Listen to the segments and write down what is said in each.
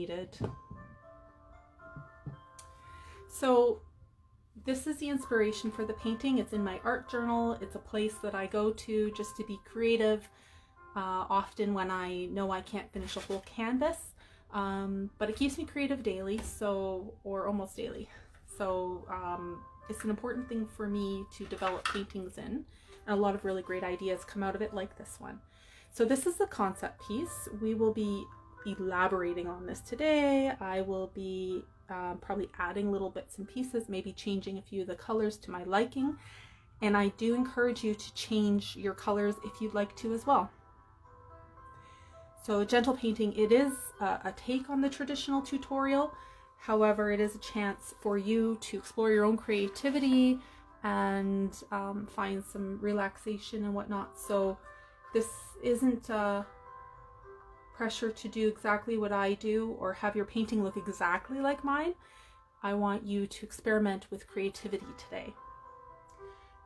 needed. So this is the inspiration for the painting. It's in my art journal. It's a place that I go to just to be creative, often when I know I can't finish a whole canvas. But it keeps me creative daily, or almost daily. So it's an important thing for me to develop paintings in. And a lot of really great ideas come out of it, like this one. So this is the concept piece. We will be elaborating on this today. I will be probably adding little bits and pieces, maybe changing a few of the colors to my liking. And I do encourage you to change your colors if you'd like to as well. So gentle painting, it is a take on the traditional tutorial. However, it is a chance for you to explore your own creativity and find some relaxation and whatnot. So this isn't pressure to do exactly what I do or have your painting look exactly like mine. I want you to experiment with creativity today.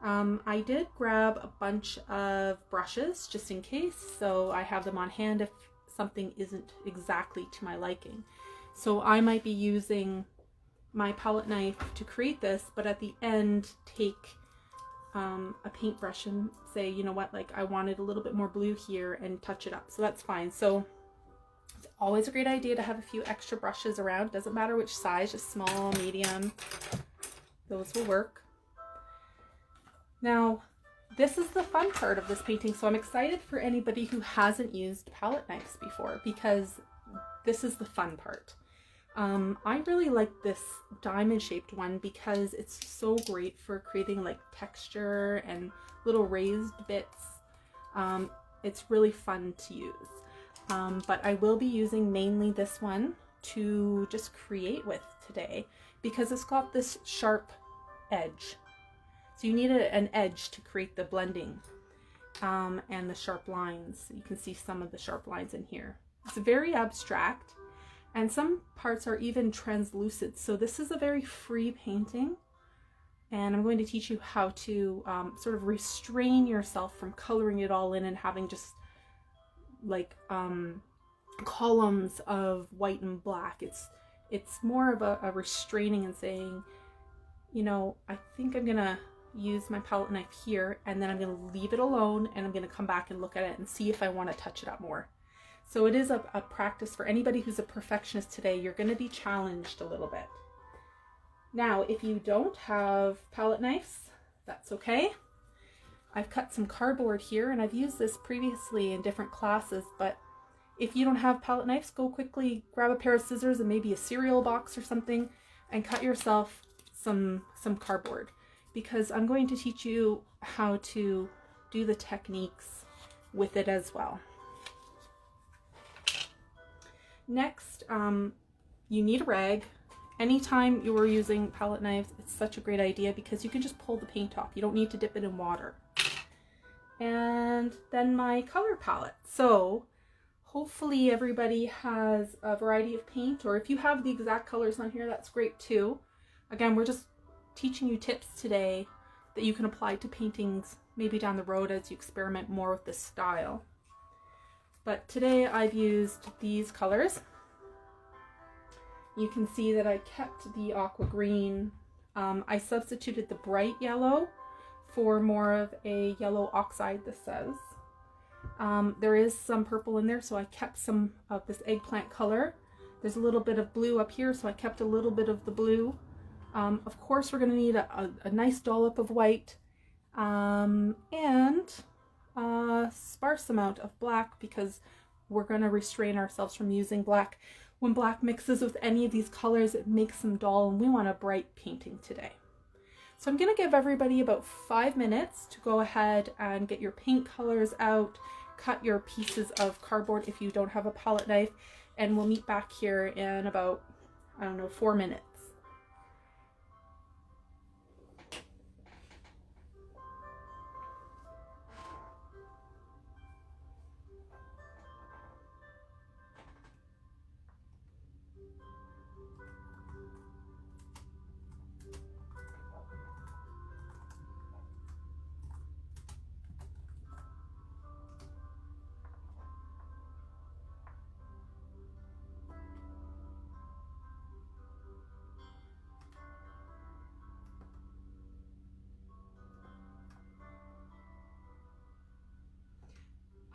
I did grab a bunch of brushes just in case, so I have them on hand if something isn't exactly to my liking. So I might be using my palette knife to create this, but at the end take a paintbrush and say, you know what, like I wanted a little bit more blue here, and touch it up. So that's fine. So it's always a great idea to have a few extra brushes around. Doesn't matter which size, just small, medium, those will work. Now, this is the fun part of this painting. So I'm excited for anybody who hasn't used palette knives before, because this is the fun part. I really like this diamond shaped one because it's so great for creating like texture and little raised bits. It's really fun to use. But I will be using mainly this one to just create with today because it's got this sharp edge. So you need an edge to create the blending and the sharp lines. You can see some of the sharp lines in here. It's very abstract. And some parts are even translucent. So this is a very free painting. And I'm going to teach you how to sort of restrain yourself from coloring it all in and having just like columns of white and black. It's more of a restraining and saying, you know, I think I'm gonna use my palette knife here, and then I'm gonna leave it alone, and I'm gonna come back and look at it and see if I want to touch it up more. So it is a practice for anybody who's a perfectionist today. You're going to be challenged a little bit. Now, if you don't have palette knives, that's okay. I've cut some cardboard here, and I've used this previously in different classes, but if you don't have palette knives, go quickly grab a pair of scissors and maybe a cereal box or something and cut yourself some cardboard, because I'm going to teach you how to do the techniques with it as well. Next, you need a rag. Anytime you are using palette knives, it's such a great idea because you can just pull the paint off. You don't need to dip it in water. And then my color palette. So hopefully everybody has a variety of paint, or if you have the exact colors on here, that's great too. Again, we're just teaching you tips today that you can apply to paintings maybe down the road as you experiment more with this style. But today I've used these colors. You can see that I kept the aqua green. I substituted the bright yellow for more of a yellow oxide, this says. There is some purple in there, so I kept some of this eggplant color. There's a little bit of blue up here, so I kept a little bit of the blue. Of course, we're going to need a nice dollop of white and a sparse amount of black, because we're going to restrain ourselves from using black. When black mixes with any of these colors, it makes them dull, and we want a bright painting today. So I'm going to give everybody about 5 minutes to go ahead and get your paint colors out, cut your pieces of cardboard if you don't have a palette knife, and we'll meet back here in about, 4 minutes.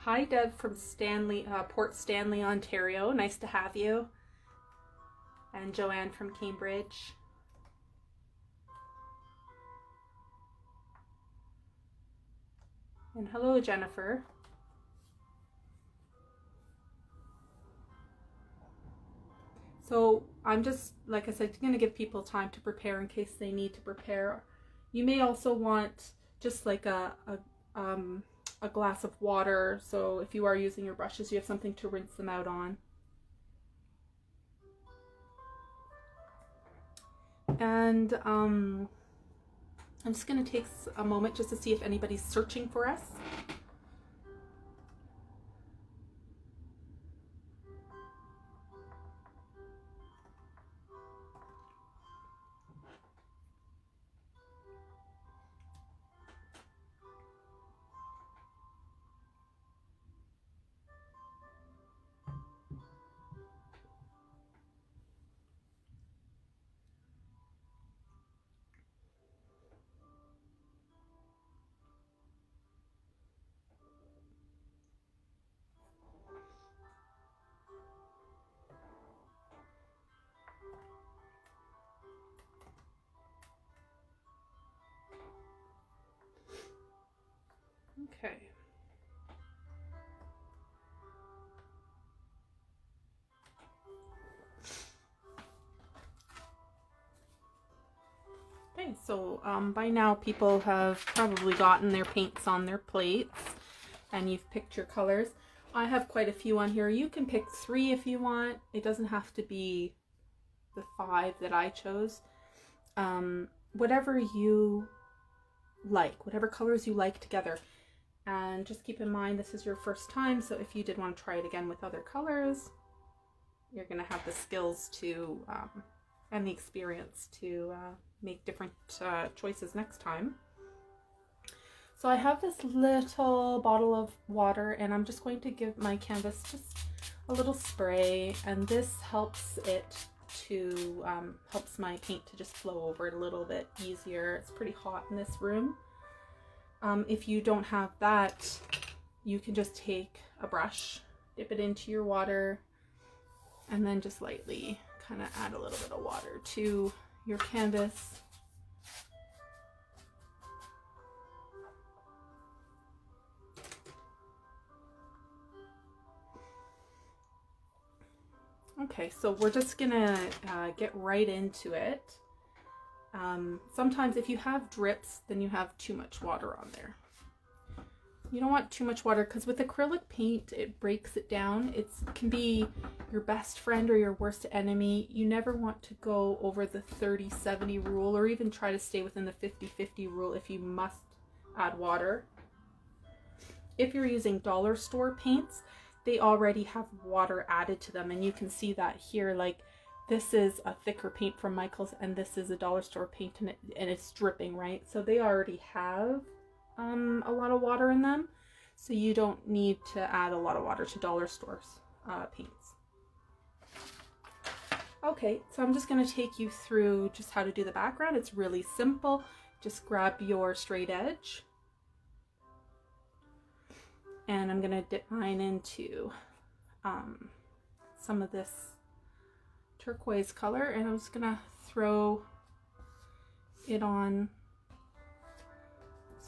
Hi Deb from Stanley, Port Stanley, Ontario. Nice to have you. And Joanne from Cambridge. And hello Jennifer. So I'm just, like I said, going to give people time to prepare in case they need to prepare. You may also want just like a glass of water. So if you are using your brushes, you have something to rinse them out on. And I'm just going to take a moment just to see if anybody's searching for us. Okay. Okay, so by now people have probably gotten their paints on their plates and you've picked your colors. I have quite a few on here. You can pick 3 if you want. It doesn't have to be the 5 that I chose. Whatever you like, whatever colors you like together. And just keep in mind this is your first time, so if you did want to try it again with other colors, you're going to have the skills to and the experience to make different choices next time. So I have this little bottle of water and I'm just going to give my canvas just a little spray, and this helps it to helps my paint to just flow over it a little bit easier. It's pretty hot in this room. If you don't have that, you can just take a brush, dip it into your water, and then just lightly kind of add a little bit of water to your canvas. Okay, so we're just gonna get right into it. Sometimes if you have drips, then you have too much water on there. You don't want too much water because with acrylic paint, it breaks it down. It can be your best friend or your worst enemy. You never want to go over the 30-70 rule or even try to stay within the 50-50 rule if you must add water. If you're using dollar store paints, they already have water added to them, and you can see that here. Like, this is a thicker paint from Michael's and this is a dollar store paint, and it's dripping, right? So they already have a lot of water in them, so you don't need to add a lot of water to dollar stores paints. Okay, so I'm just going to take you through just how to do the background. It's really simple. Just grab your straight edge, and I'm going to dip mine into some of this turquoise color, and I'm just gonna throw it on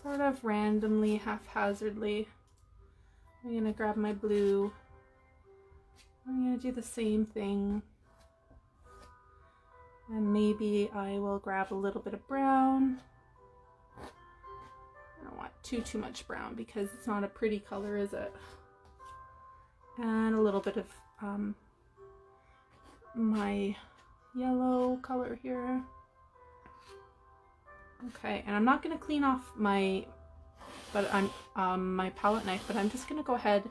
sort of randomly, haphazardly. I'm gonna grab my blue. I'm gonna do the same thing, and maybe I will grab a little bit of brown. I don't want too much brown because it's not a pretty color, is it? And a little bit of my yellow color here. Okay, and I'm not going to clean off my palette knife, but I'm just going to go ahead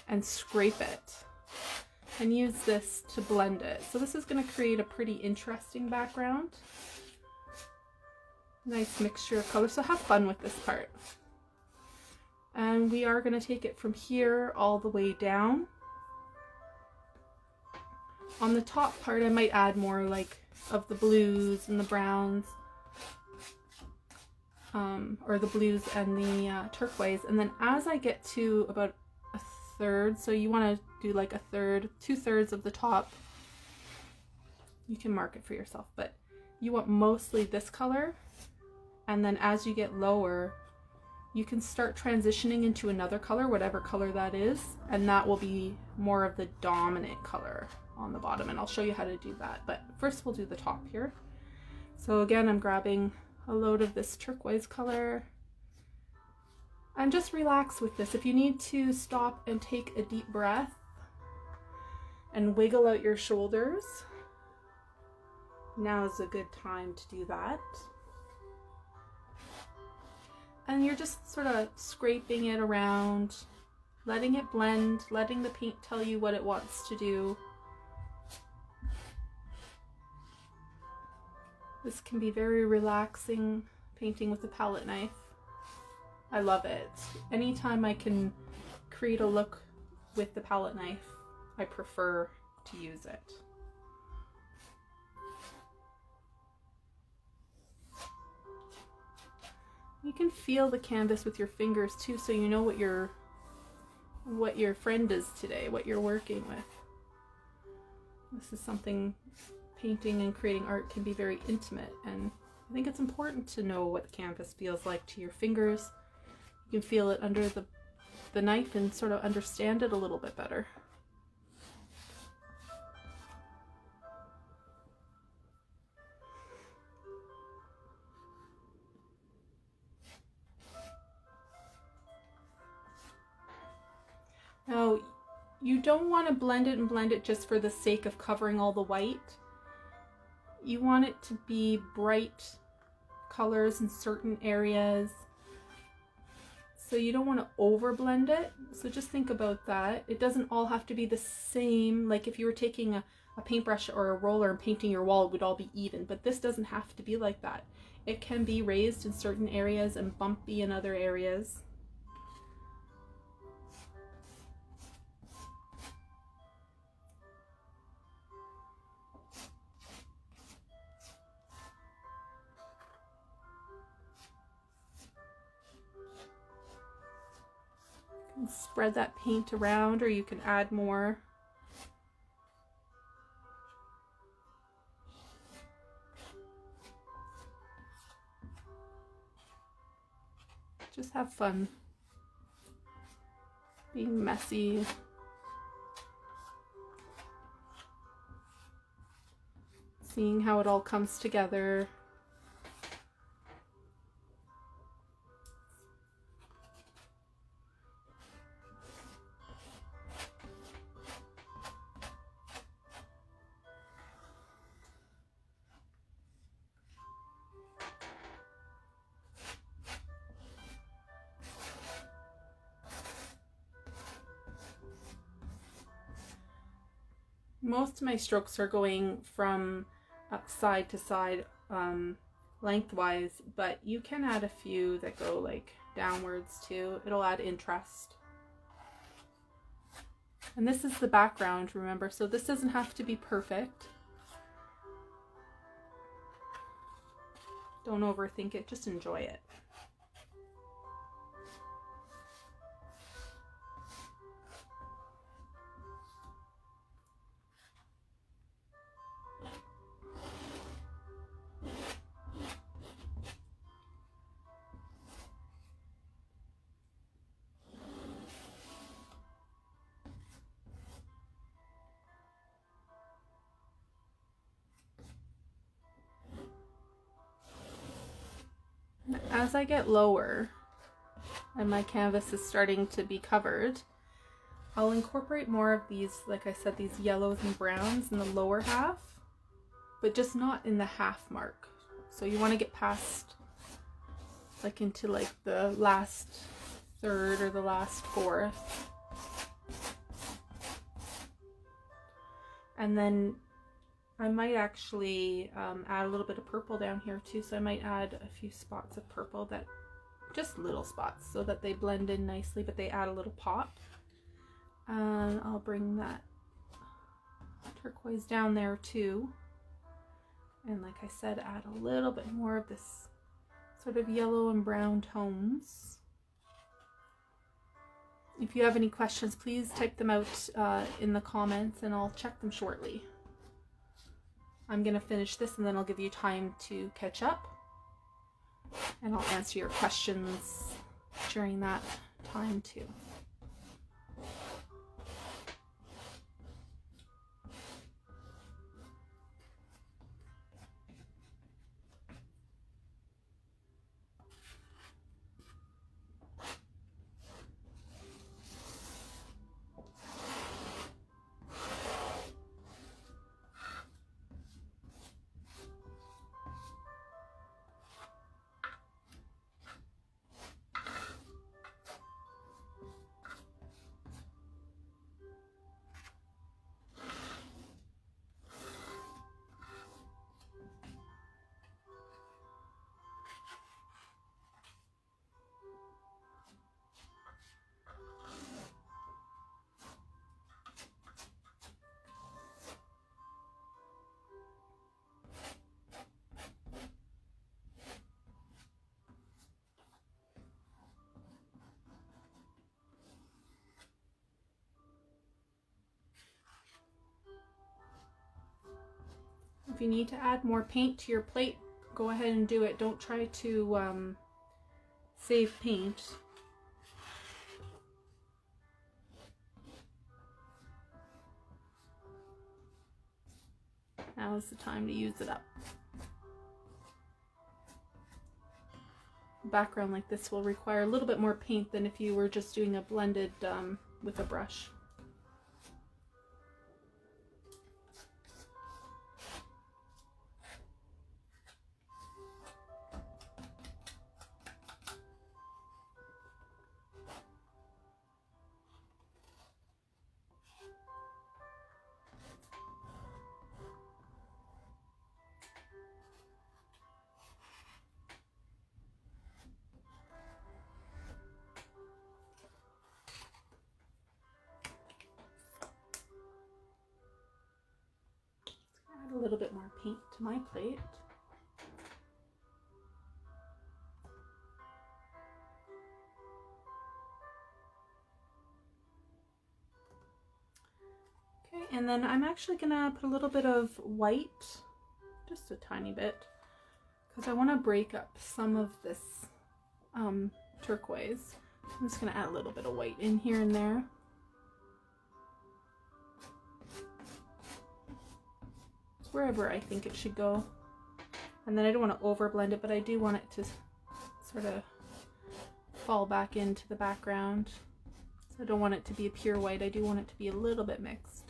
and scrape it and use this to blend it. So this is going to create a pretty interesting background. Nice mixture of colors, so have fun with this part. And we are going to take it from here all the way down. On the top part, I might add more like of the blues and the browns, or the blues and the turquoise. And then as I get to about third. So you want to do like a third, 2/3 of the top. You can mark it for yourself, but you want mostly this color. And then as you get lower, you can start transitioning into another color, whatever color that is, and that will be more of the dominant color on the bottom, and I'll show you how to do that. But first we'll do the top here. So again, I'm grabbing a load of this turquoise color, and just relax with this. If you need to stop and take a deep breath and wiggle out your shoulders, now is a good time to do that. And you're just sort of scraping it around, letting it blend, letting the paint tell you what it wants to do. This can be very relaxing, painting with a palette knife. I love it. Anytime I can create a look with the palette knife, I prefer to use it. You can feel the canvas with your fingers too, so you know what your friend is today, what you're working with. This is something, painting and creating art can be very intimate, and I think it's important to know what the canvas feels like to your fingers. You can feel it under the knife and sort of understand it a little bit better. Now, you don't want to blend it just for the sake of covering all the white. You want it to be bright colors in certain areas. So you don't want to over blend it. So just think about that. It doesn't all have to be the same. Like if you were taking a paintbrush or a roller and painting your wall, it would all be even. But this doesn't have to be like that. It can be raised in certain areas and bumpy in other areas. Spread that paint around, or you can add more. Just have fun being messy. Seeing how it all comes together. Most of my strokes are going from side to side lengthwise, but you can add a few that go like downwards too. It'll add interest. And this is the background, remember, so this doesn't have to be perfect. Don't overthink it, just enjoy it. As I get lower and my canvas is starting to be covered, I'll incorporate more of these, like I said, these yellows and browns in the lower half, but just not in the half mark. So you want to get past, like into like the last third or the last fourth. And then I might actually add a little bit of purple down here too, so I might add a few spots of purple, that just little spots, so that they blend in nicely, but they add a little pop. And I'll bring that turquoise down there too, and like I said, add a little bit more of this sort of yellow and brown tones. If you have any questions, please type them out in the comments and I'll check them shortly. I'm going to finish this and then I'll give you time to catch up. And I'll answer your questions during that time too. If you need to add more paint to your plate, go ahead and do it. Don't try to save paint. Now is the time to use it up. A background like this will require a little bit more paint than if you were just doing a blended with a brush. Add a little bit more paint to my plate. Okay, and then I'm actually gonna put a little bit of white, just a tiny bit, because I want to break up some of this turquoise. I'm just gonna add a little bit of white in here and there. Wherever I think it should go. And then I don't want to over blend it, but I do want it to sort of fall back into the background. So I don't want it to be a pure white. I do want it to be a little bit mixed.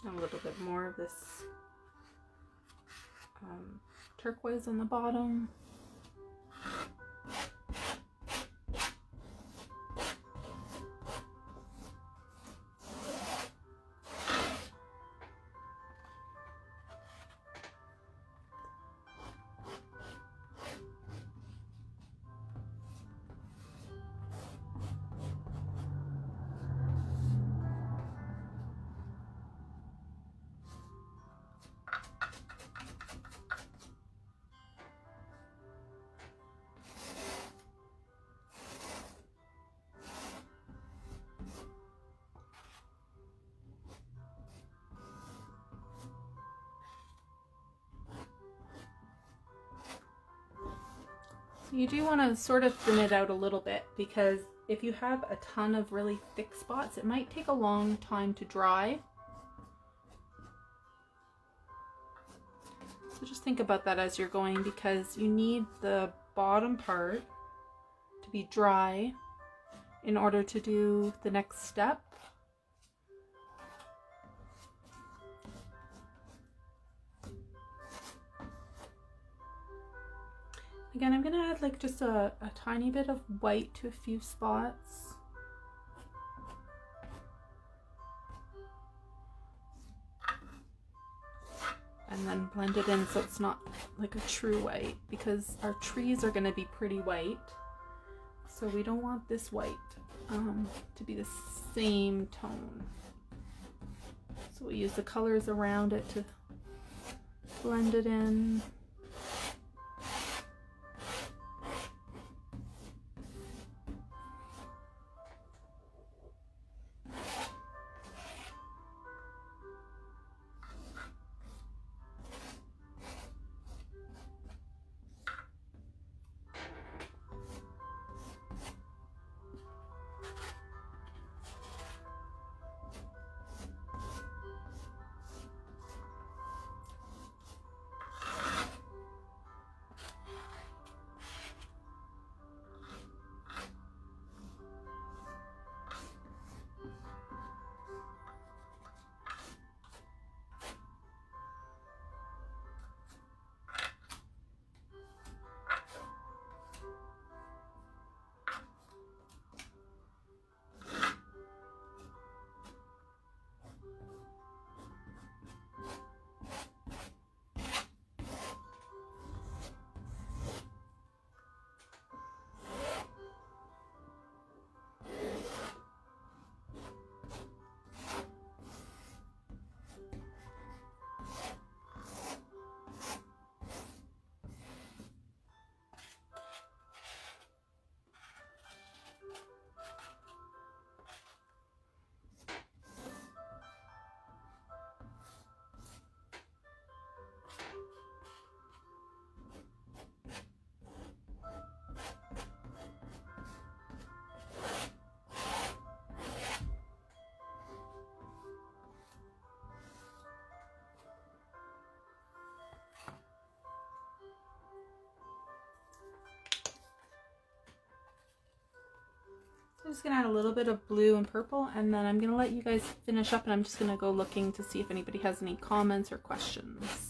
A little bit more of this turquoise on the bottom. You do want to sort of thin it out a little bit, because if you have a ton of really thick spots, it might take a long time to dry. So just think about that as you're going, because you need the bottom part to be dry in order to do the next step. Again, I'm going to add like just a tiny bit of white to a few spots. and then blend it in so it's not like a true white, because our trees are going to be pretty white. So we don't want this white to be the same tone. So we use the colors around it to blend it in. I'm just gonna add a little bit of blue and purple, and then I'm gonna let you guys finish up, and I'm just gonna go looking to see if anybody has any comments or questions.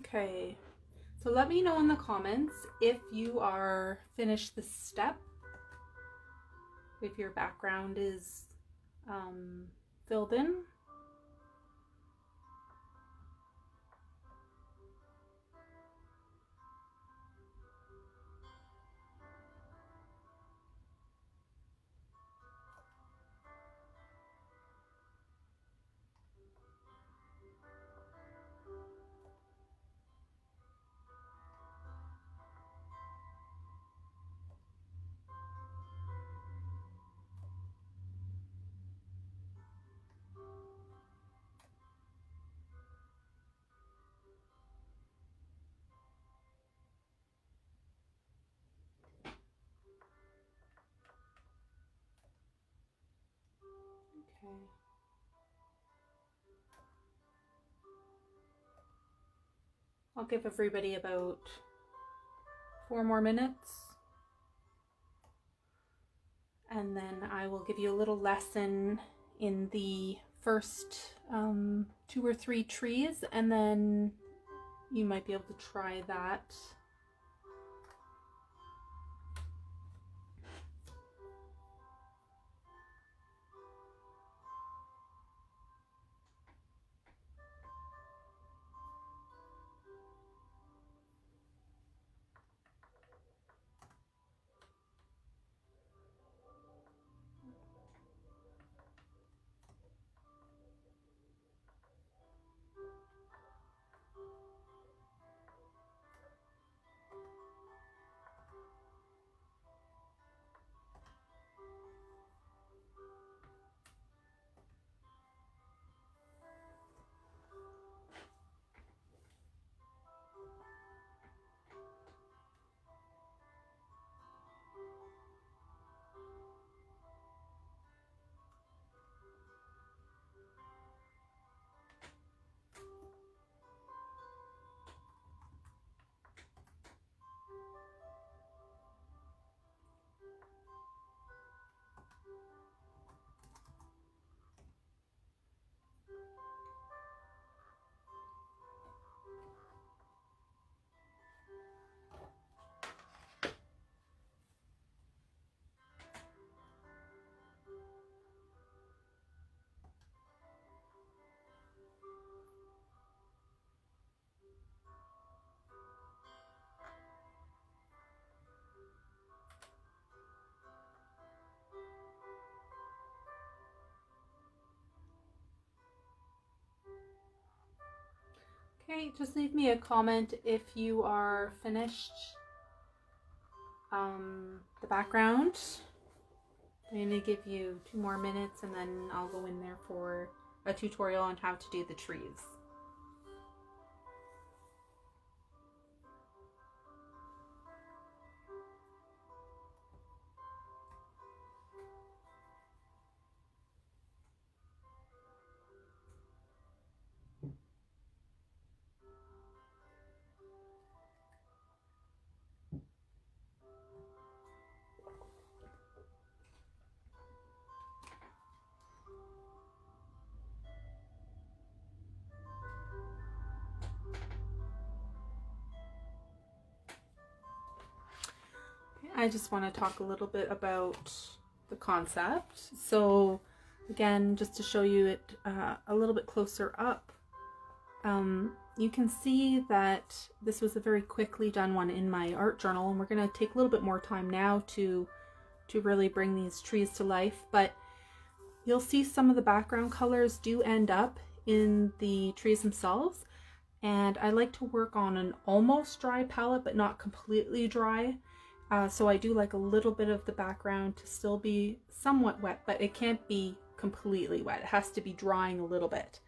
Okay, so let me know in the comments if you are finished this step, if your background is filled in. Okay. I'll give everybody about 4 more minutes. And then I will give you a little lesson in the first 2 or 3 trees, and then you might be able to try that. Okay, just leave me a comment if you are finished the background. I'm going to give you 2 more minutes and then I'll go in there for a tutorial on how to do the trees. I just want to talk a little bit about the concept. So again, just to show you it a little bit closer up, you can see that this was a very quickly done one in my art journal, and we're going to take a little bit more time now to really bring these trees to life. But you'll see some of the background colors do end up in the trees themselves, and I like to work on an almost dry palette but not completely dry. So I do like a little bit of the background to still be somewhat wet, but it can't be completely wet. It has to be drying a little bit.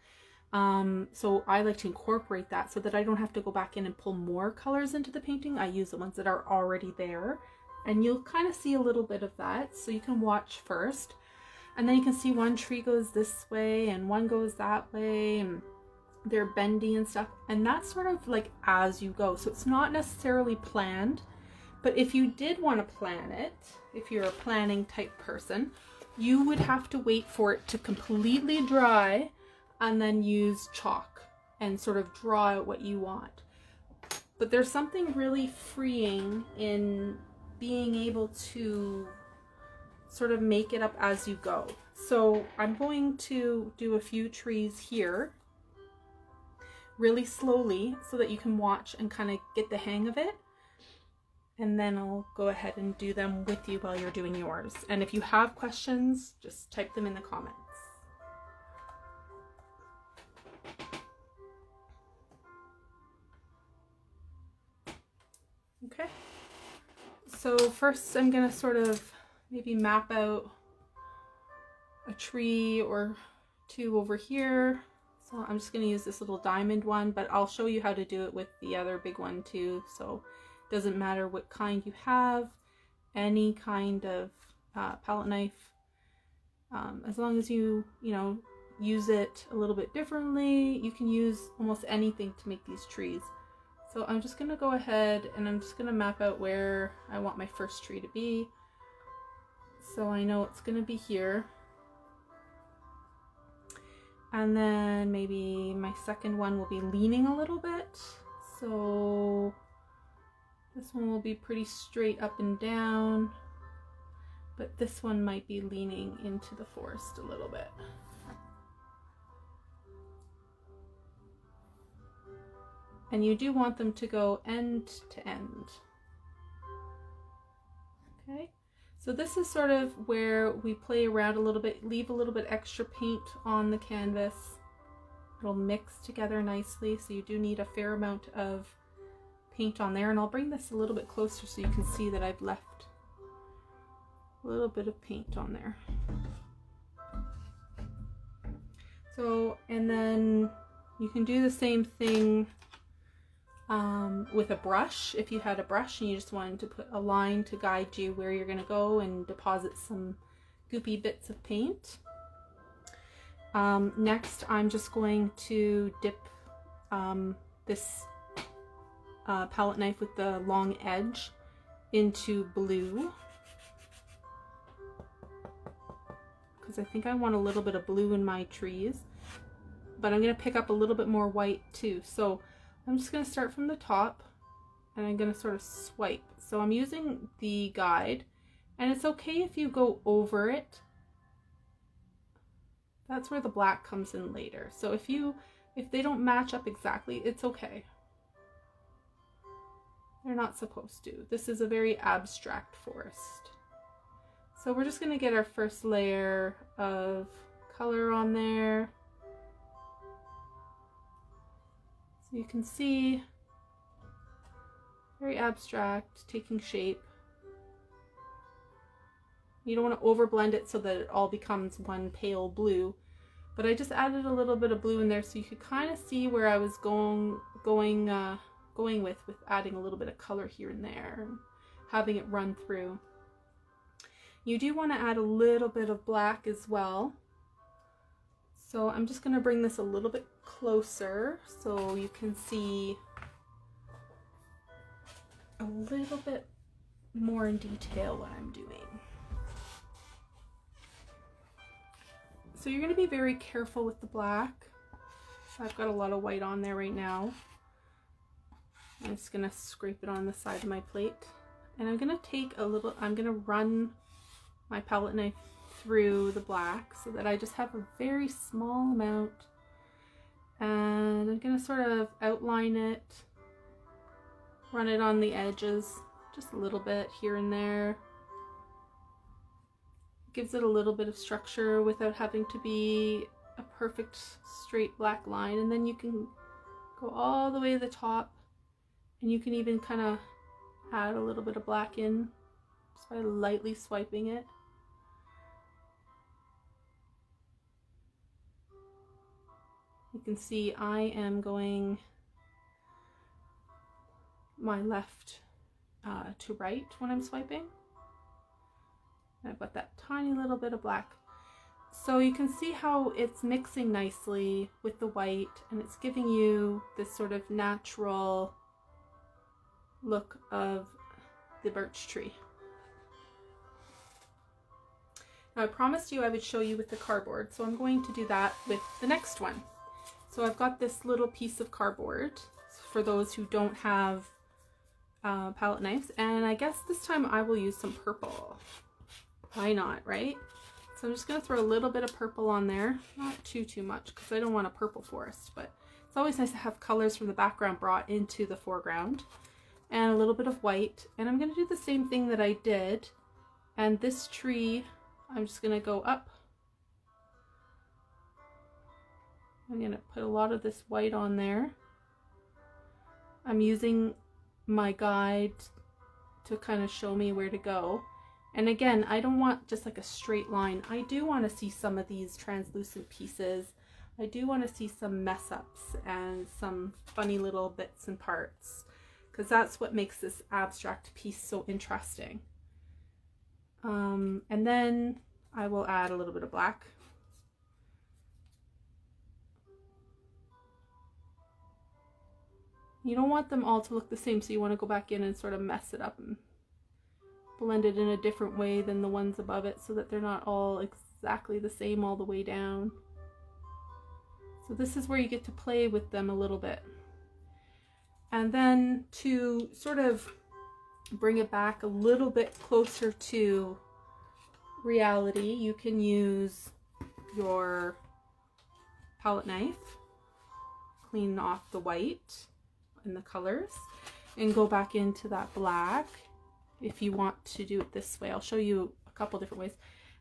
So I like to incorporate that so that I don't have to go back in and pull more colors into the painting. I use the ones that are already there, and you'll kind of see a little bit of that. So you can watch first, and then you can see one tree goes this way and one goes that way, and they're bendy and stuff. And that's sort of like as you go. So it's not necessarily planned. But if you did want to plan it, if you're a planning type person, you would have to wait for it to completely dry and then use chalk and sort of draw out what you want. But there's something really freeing in being able to sort of make it up as you go. So I'm going to do a few trees here really slowly so that you can watch and kind of get the hang of it. And then I'll go ahead and do them with you while you're doing yours. And if you have questions, just type them in the comments. Okay. So first I'm gonna sort of maybe map out a tree or 2 over here. So I'm just gonna use this little diamond one, but I'll show you how to do it with the other big one too. So doesn't matter what kind you have, any kind of palette knife As long as you know, use it a little bit differently, you can use almost anything to make these trees. So I'm just going to go ahead and I'm just going to map out where I want my first tree to be. So I know it's going to be here. And then maybe my second one will be leaning a little bit. So this one will be pretty straight up and down. But this one might be leaning into the forest a little bit. And you do want them to go end to end. Okay, so this is sort of where we play around a little bit, leave a little bit extra paint on the canvas. It'll mix together nicely, so you do need a fair amount of paint on there. And I'll bring this a little bit closer so you can see that I've left a little bit of paint on there. So, and then you can do the same thing with a brush. If you had a brush and you just wanted to put a line to guide you where you're going to go and deposit some goopy bits of paint. Next, I'm just going to dip this palette knife with the long edge into blue, because I think I want a little bit of blue in my trees, but I'm going to pick up a little bit more white too. So I'm just going to start from the top and I'm going to sort of swipe. So I'm using the guide, and it's okay if you go over it. That's where the black comes in later. So if they don't match up exactly, it's okay. They're not supposed to. This is a very abstract forest. So we're just going to get our first layer of color on there. So you can see, very abstract, taking shape. You don't want to overblend it so that it all becomes one pale blue, but I just added a little bit of blue in there so you could kind of see where I was going with adding a little bit of color here and there, and having it run through. You do want to add a little bit of black as well. So I'm just going to bring this a little bit closer so you can see a little bit more in detail what I'm doing. So you're going to be very careful with the black. I've got a lot of white on there right now. I'm just going to scrape it on the side of my plate. And I'm going to take a little, I'm going to run my palette knife through the black so that I just have a very small amount, and I'm going to sort of outline it, run it on the edges just a little bit here and there. It gives it a little bit of structure without having to be a perfect straight black line, and then you can go all the way to the top, and you can even kind of add a little bit of black in just by lightly swiping it. You can see I am going my left to right when I'm swiping. And I've got that tiny little bit of black. So you can see how it's mixing nicely with the white, and it's giving you this sort of natural look of the birch tree. Now I promised you I would show you with the cardboard, so I'm going to do that with the next one. So I've got this little piece of cardboard for those who don't have palette knives, and I guess this time I will use some purple. Why not, right? So I'm just going to throw a little bit of purple on there, not too much because I don't want a purple forest, but it's always nice to have colors from the background brought into the foreground, and a little bit of white. And I'm going to do the same thing that I did, and this tree I'm just going to go up. I'm going to put a lot of this white on there. I'm using my guide to kind of show me where to go. And again, I don't want just like a straight line. I do want to see some of these translucent pieces. I do want to see some mess ups and some funny little bits and parts, because that's what makes this abstract piece so interesting. And then I will add a little bit of black. You don't want them all to look the same, so you want to go back in and sort of mess it up and blend it in a different way than the ones above it so that they're not all exactly the same all the way down. So this is where you get to play with them a little bit. And then to sort of bring it back a little bit closer to reality, you can use your palette knife, clean off the white and the colors, and go back into that black if you want to do it this way. I'll show you a couple different ways.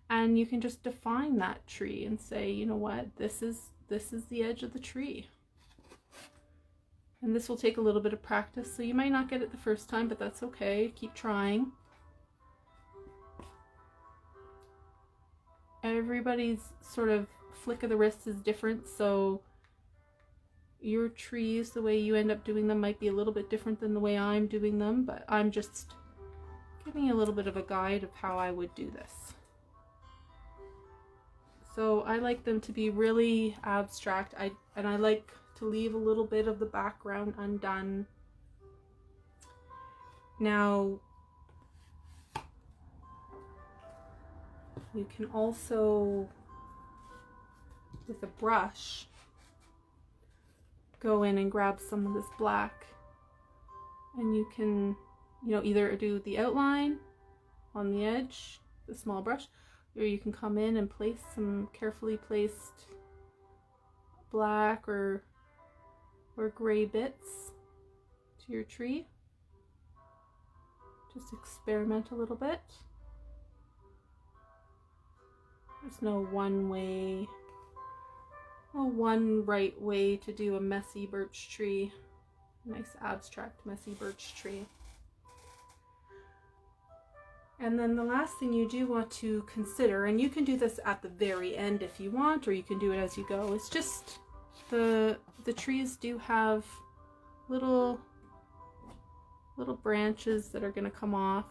And you can just define that tree and say, you know what, this is the edge of the tree. And this will take a little bit of practice, so you might not get it the first time, but that's okay. Keep trying. Everybody's sort of flick of the wrist is different, so your trees, the way you end up doing them, might be a little bit different than the way I'm doing them, but I'm just giving you a little bit of a guide of how I would do this. So I like them to be really abstract, and I like to leave a little bit of the background undone. Now, you can also, with a brush, go in and grab some of this black, and you can, you know, either do the outline on the edge, the small brush, or you can come in and place some carefully placed black or gray bits to your tree. Just experiment a little bit. There's no one way, no one right way to do a messy birch tree. Nice abstract messy birch tree. And then the last thing you do want to consider, and you can do this at the very end if you want, or you can do it as you go, is just the trees do have little branches that are going to come off.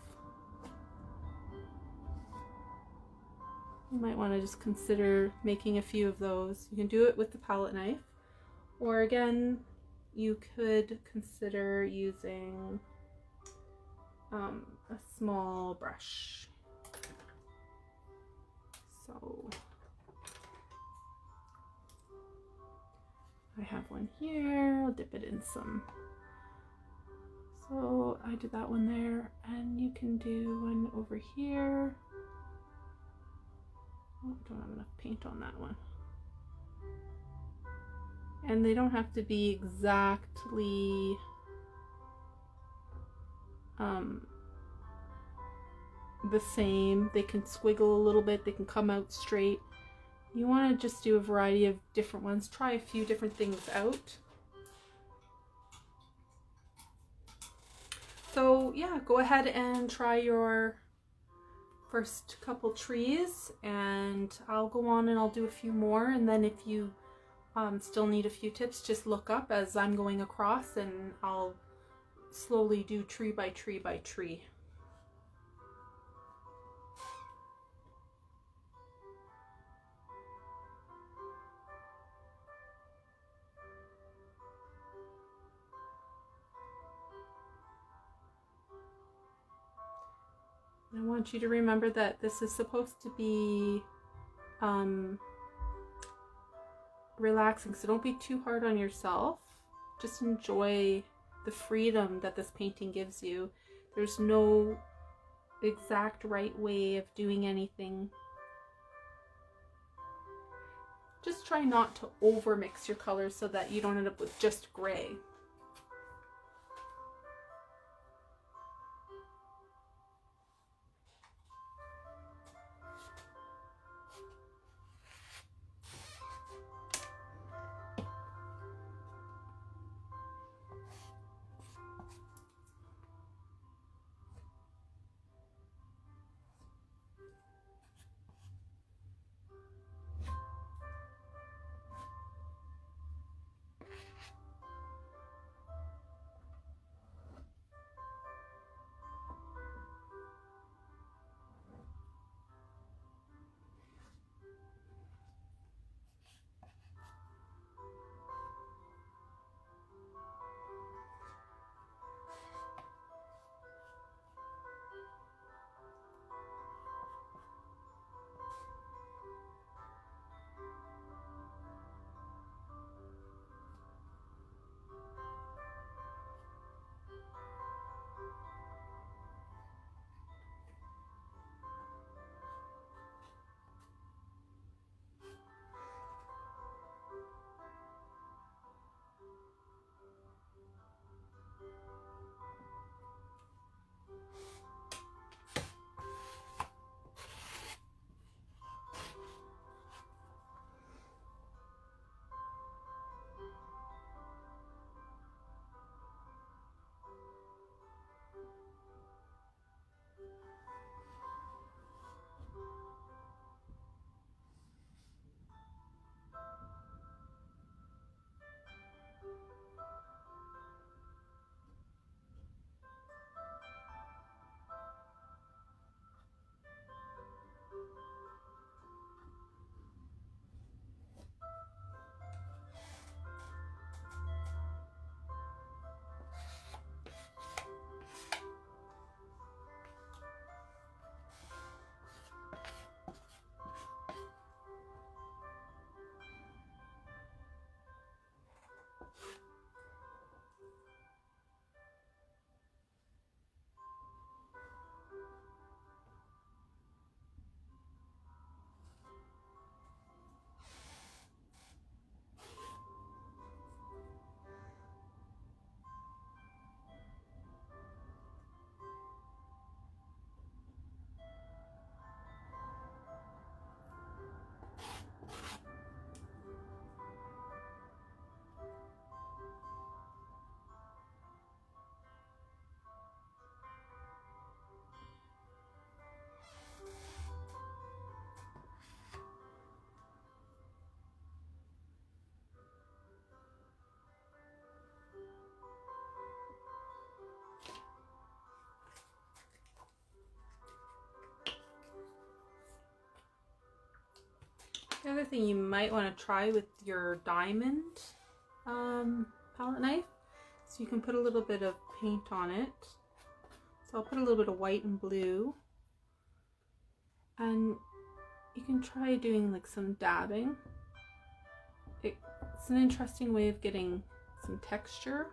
You might want to just consider making a few of those. You can do it with the palette knife, or again, you could consider using a small brush. So I have one here. I'll dip it in some. So I did that one there, and you can do one over here. Oh, don't have enough paint on that one. And they don't have to be exactly the same. They can squiggle a little bit, they can come out straight. You want to just do a variety of different ones. Try a few different things out. So yeah, go ahead and try your first couple trees, and I'll go on and I'll do a few more, and then if you still need a few tips, just look up as I'm going across, and I'll slowly do tree by tree by tree. I want you to remember that this is supposed to be relaxing, so don't be too hard on yourself. Just enjoy the freedom that this painting gives you. There's no exact right way of doing anything. Just try not to over mix your colors so that you don't end up with just gray. The other thing you might want to try with your diamond palette knife, so you can put a little bit of paint on it. So I'll put a little bit of white and blue, and you can try doing like some dabbing. It's an interesting way of getting some texture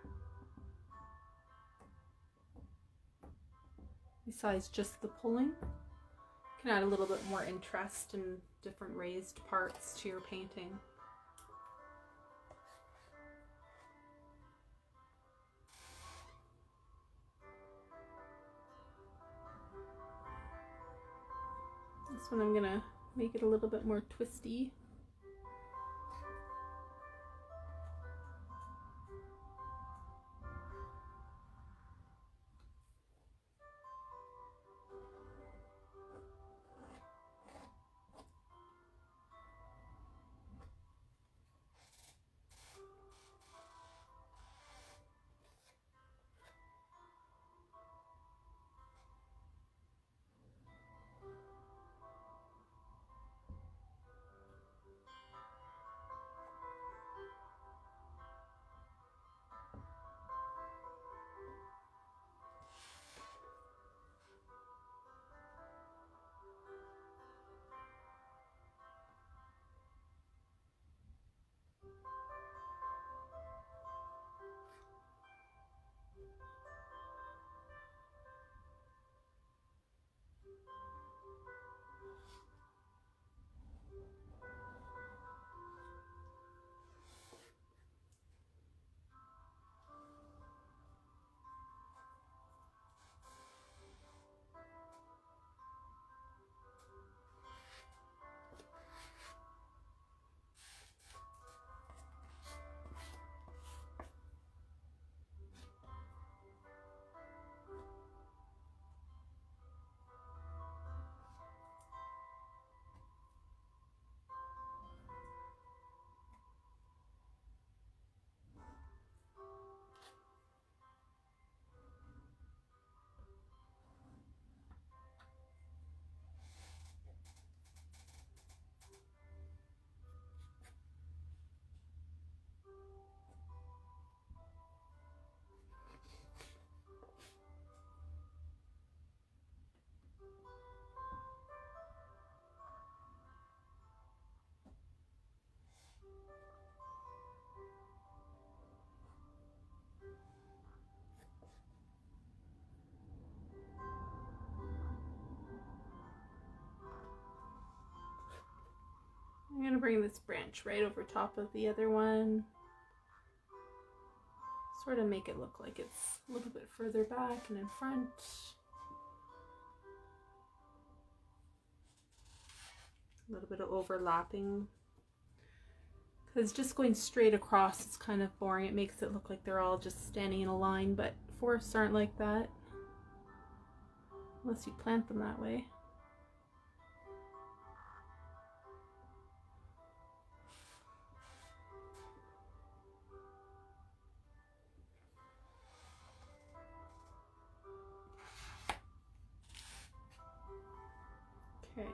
besides just the pulling. You can add a little bit more interest and different raised parts to your painting. This one I'm gonna make it a little bit more twisty. I'm going to bring this branch right over top of the other one. sort of make it look like it's a little bit further back and in front. A little bit of overlapping. Because just going straight across is kind of boring. It makes it look like they're all just standing in a line, but forests aren't like that. Unless you plant them that way. Okay.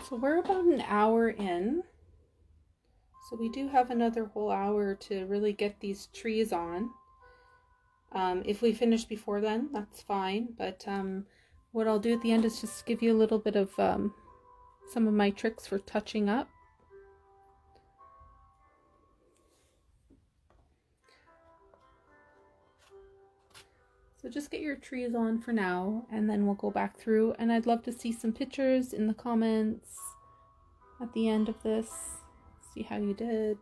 So we're about an hour in. So we do have another whole hour to really get these trees on. If we finish before then, that's fine. But what I'll do at the end is just give you a little bit of some of my tricks for touching up. So just get your trees on for now, and then we'll go back through. And I'd love to see some pictures in the comments at the end of this. See how you did.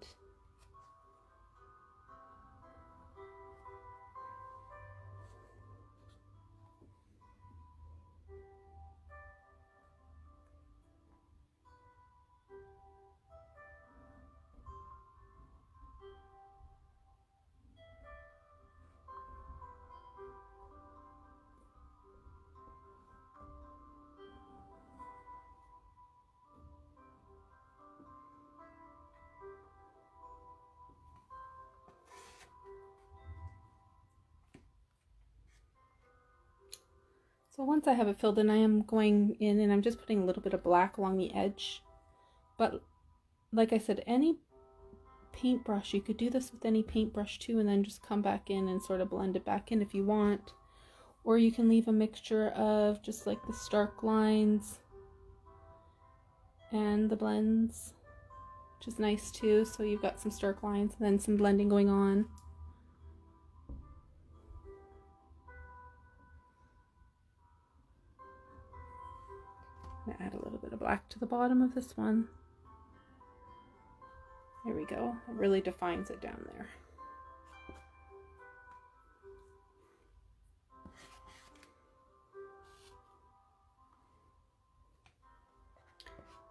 So once I have it filled in, I am going in and I'm just putting a little bit of black along the edge. But like I said, any paintbrush, you could do this with any paintbrush too, and then just come back in and sort of blend it back in if you want. Or you can leave a mixture of just like the stark lines and the blends, which is nice too. So you've got some stark lines and then some blending going on. I'm gonna add a little bit of black to the bottom of this one. There we go. It really defines it down there.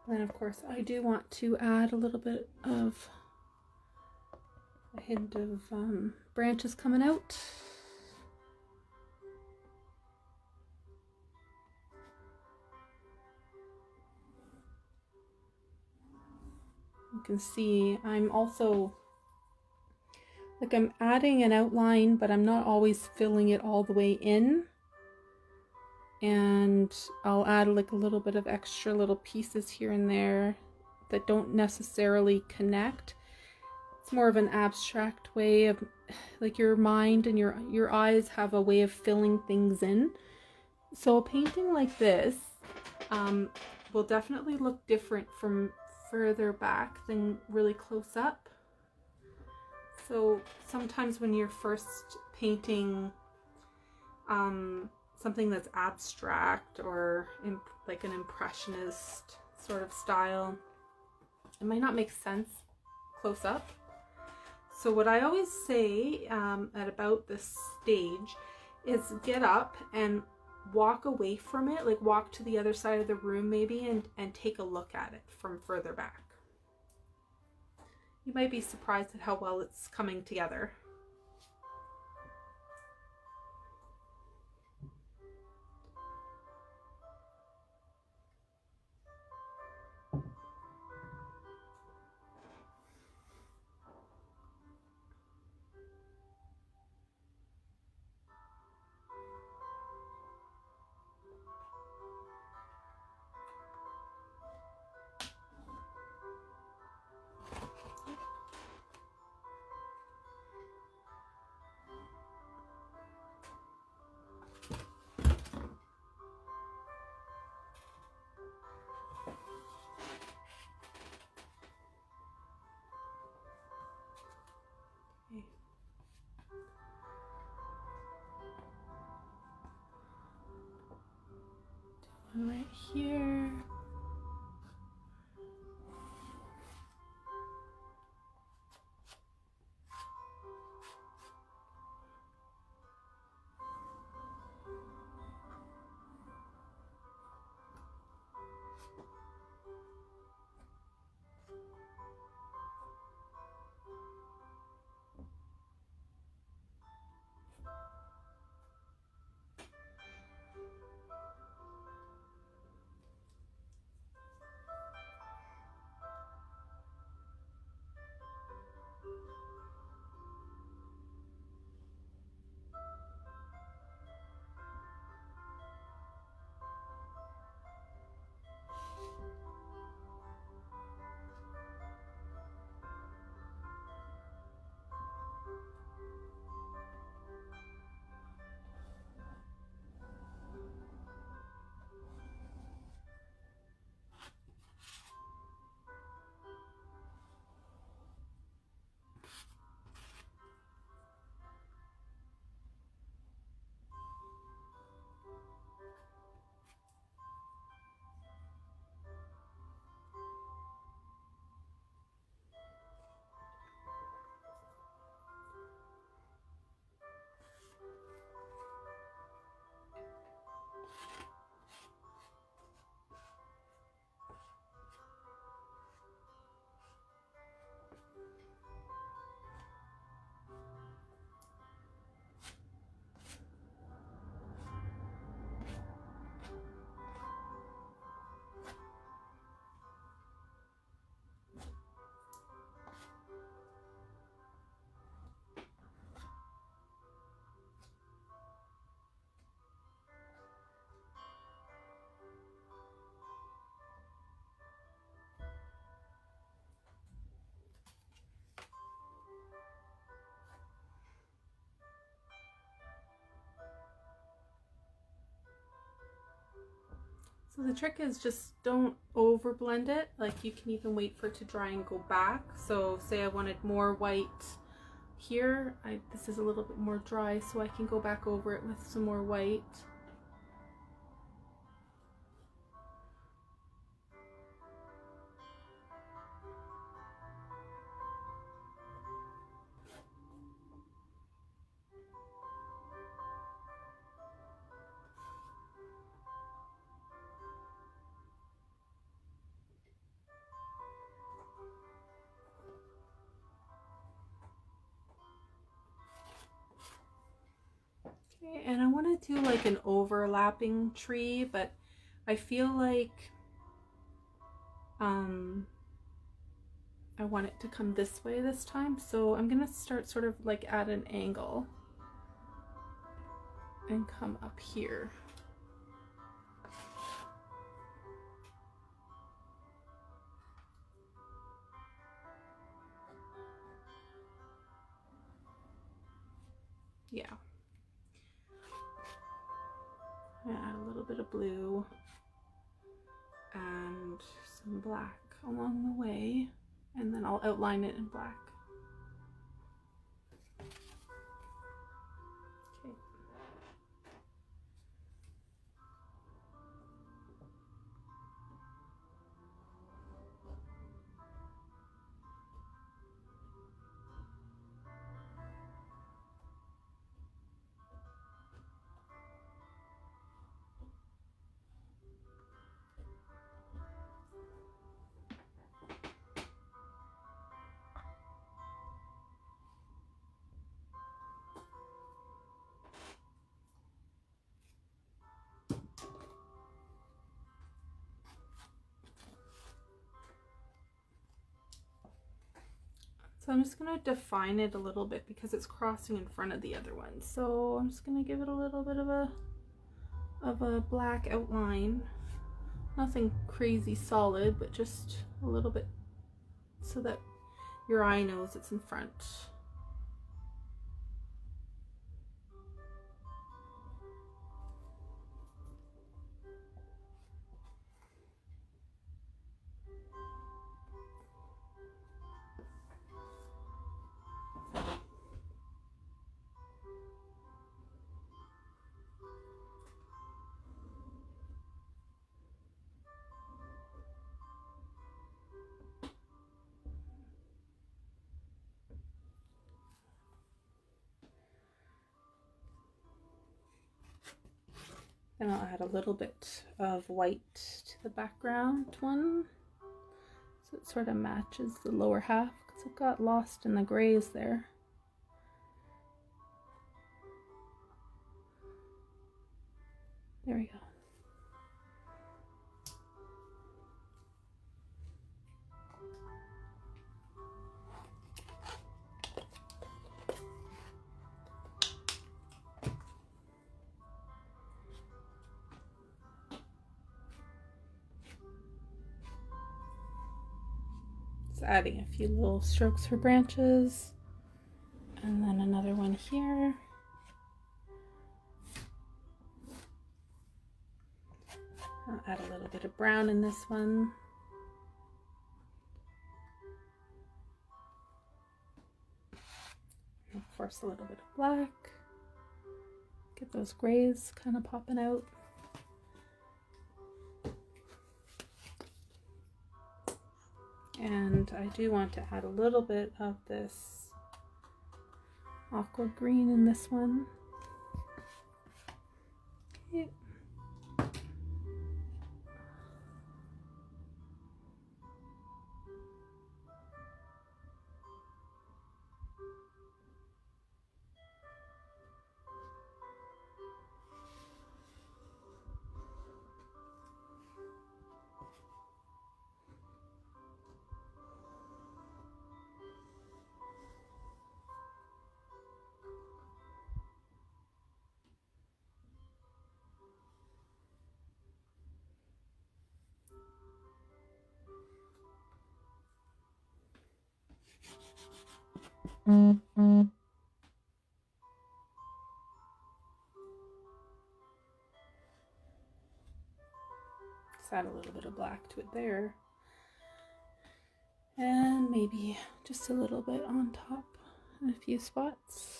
Then of course I do want to add a little bit of a hint of branches coming out. You can see I'm also, like, I'm adding an outline, but I'm not always filling it all the way in. And I'll add like a little bit of extra little pieces here and there that don't necessarily connect. It's more of an abstract way of, like, your mind and your eyes have a way of filling things in. So a painting like this will definitely look different from further back than really close up. So sometimes when you're first painting something that's abstract or like an impressionist sort of style, it might not make sense close up. So what I always say at about this stage is get up and walk away from it, like walk to the other side of the room maybe and take a look at it from further back. You might be surprised at how well it's coming together. One right here. So the trick is just don't over blend it. Like you can even wait for it to dry and go back. So say I wanted more white here, this is a little bit more dry, so I can go back over it with some more white. Okay, and I want to do like an overlapping tree, but I feel like I want it to come this way this time, so I'm gonna start sort of like at an angle and come up here. Yeah. Add a little bit of blue and some black along the way, and then I'll outline it in black. Okay. So I'm just going to define it a little bit because it's crossing in front of the other one. So I'm just going to give it a little bit of a black outline. Nothing crazy solid, but just a little bit so that your eye knows it's in front. And I'll add a little bit of white to the background one, so it sort of matches the lower half, because it got lost in the grays there. There we go. Adding a few little strokes for branches, and then another one here. I'll add a little bit of brown in this one. And of course a little bit of black. Get those grays kind of popping out. And I do want to add a little bit of this aqua green in this one. Okay. Just add a little bit of black to it there. And maybe just a little bit on top in a few spots.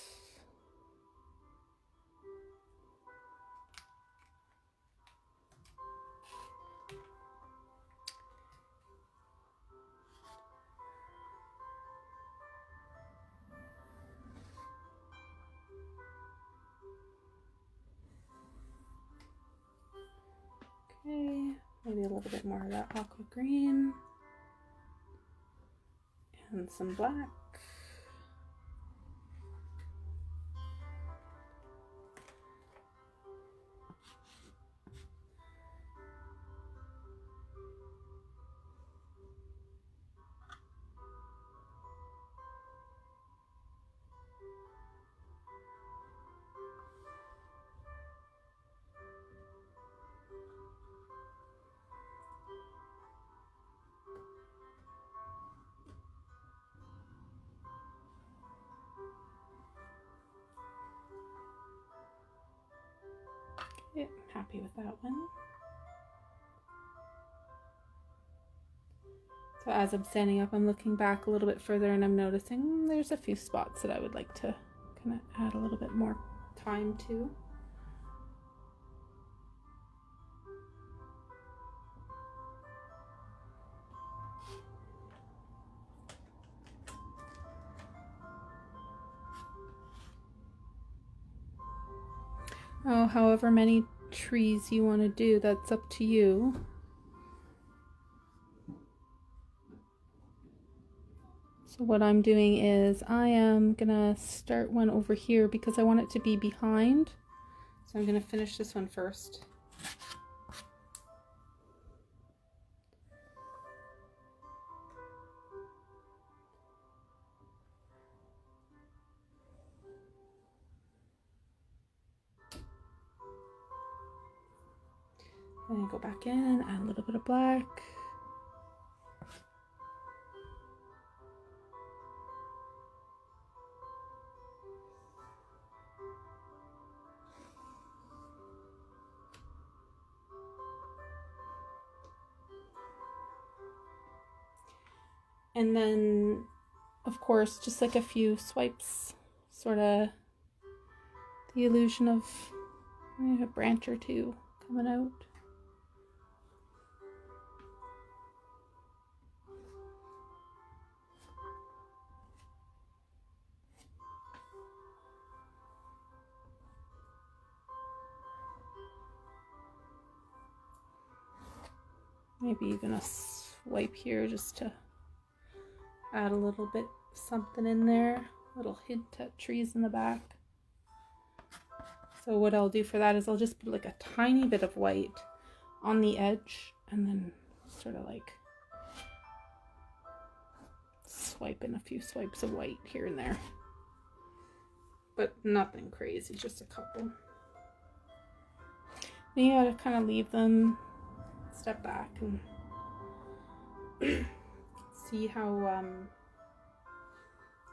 Okay, maybe a little bit more of that aqua green and some black. Okay, happy with that one. So as I'm standing up, I'm looking back a little bit further and I'm noticing there's a few spots that I would like to kind of add a little bit more time to. Oh, however many trees you want to do, that's up to you. So what I'm doing is I am gonna start one over here because I want it to be behind. So I'm gonna finish this one first. And go back in, add a little bit of black. And then, of course, just like a few swipes, sort of the illusion of a branch or two coming out. Maybe even a swipe here just to add a little bit something in there. Little hint at trees in the back. So what I'll do for that is I'll just put like a tiny bit of white on the edge and then sort of like swipe in a few swipes of white here and there. But nothing crazy, just a couple. Then you gotta kind of leave them, step back and see how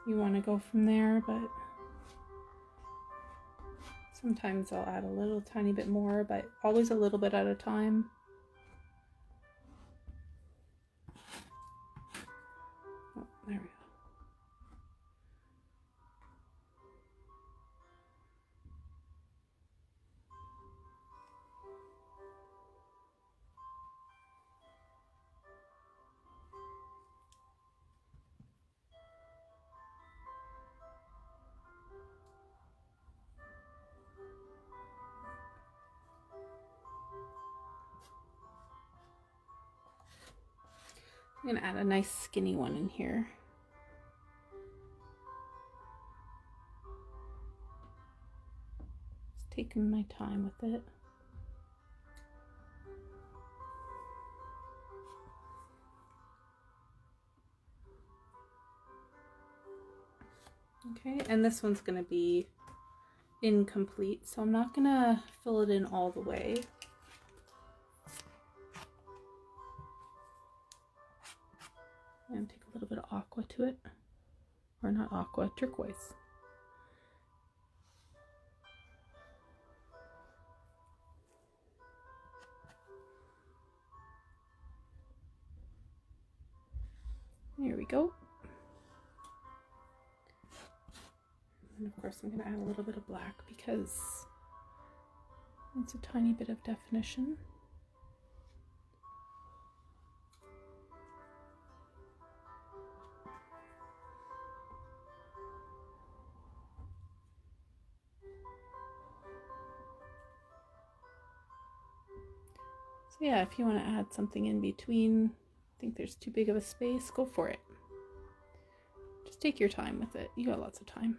you want to go from there, but sometimes I'll add a little tiny bit more, but always a little bit at a time. Oh, there we go. I'm going to add a nice skinny one in here. Just taking my time with it. Okay, and this one's going to be incomplete, so I'm not going to fill it in all the way. And take a little bit of aqua to it, or not aqua, turquoise. There we go. And of course I'm going to add a little bit of black because it's a tiny bit of definition. So yeah, if you want to add something in between, think there's too big of a space, go for it. Just take your time with it. You got lots of time.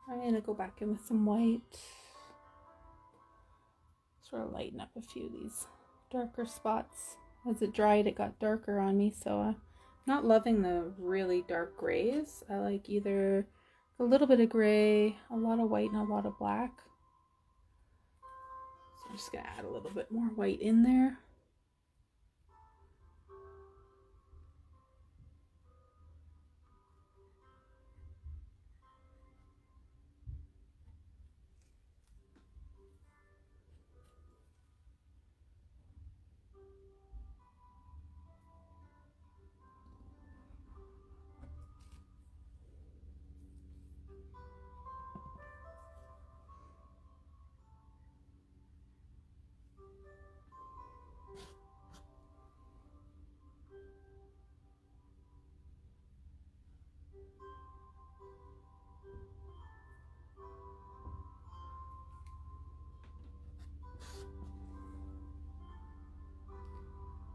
I'm going to go back in with some white. Sort of lighten up a few of these darker spots. As it dried, it got darker on me, so I'm not loving the really dark grays. I like either a little bit of gray, a lot of white, and a lot of black. So I'm just going to add a little bit more white in there.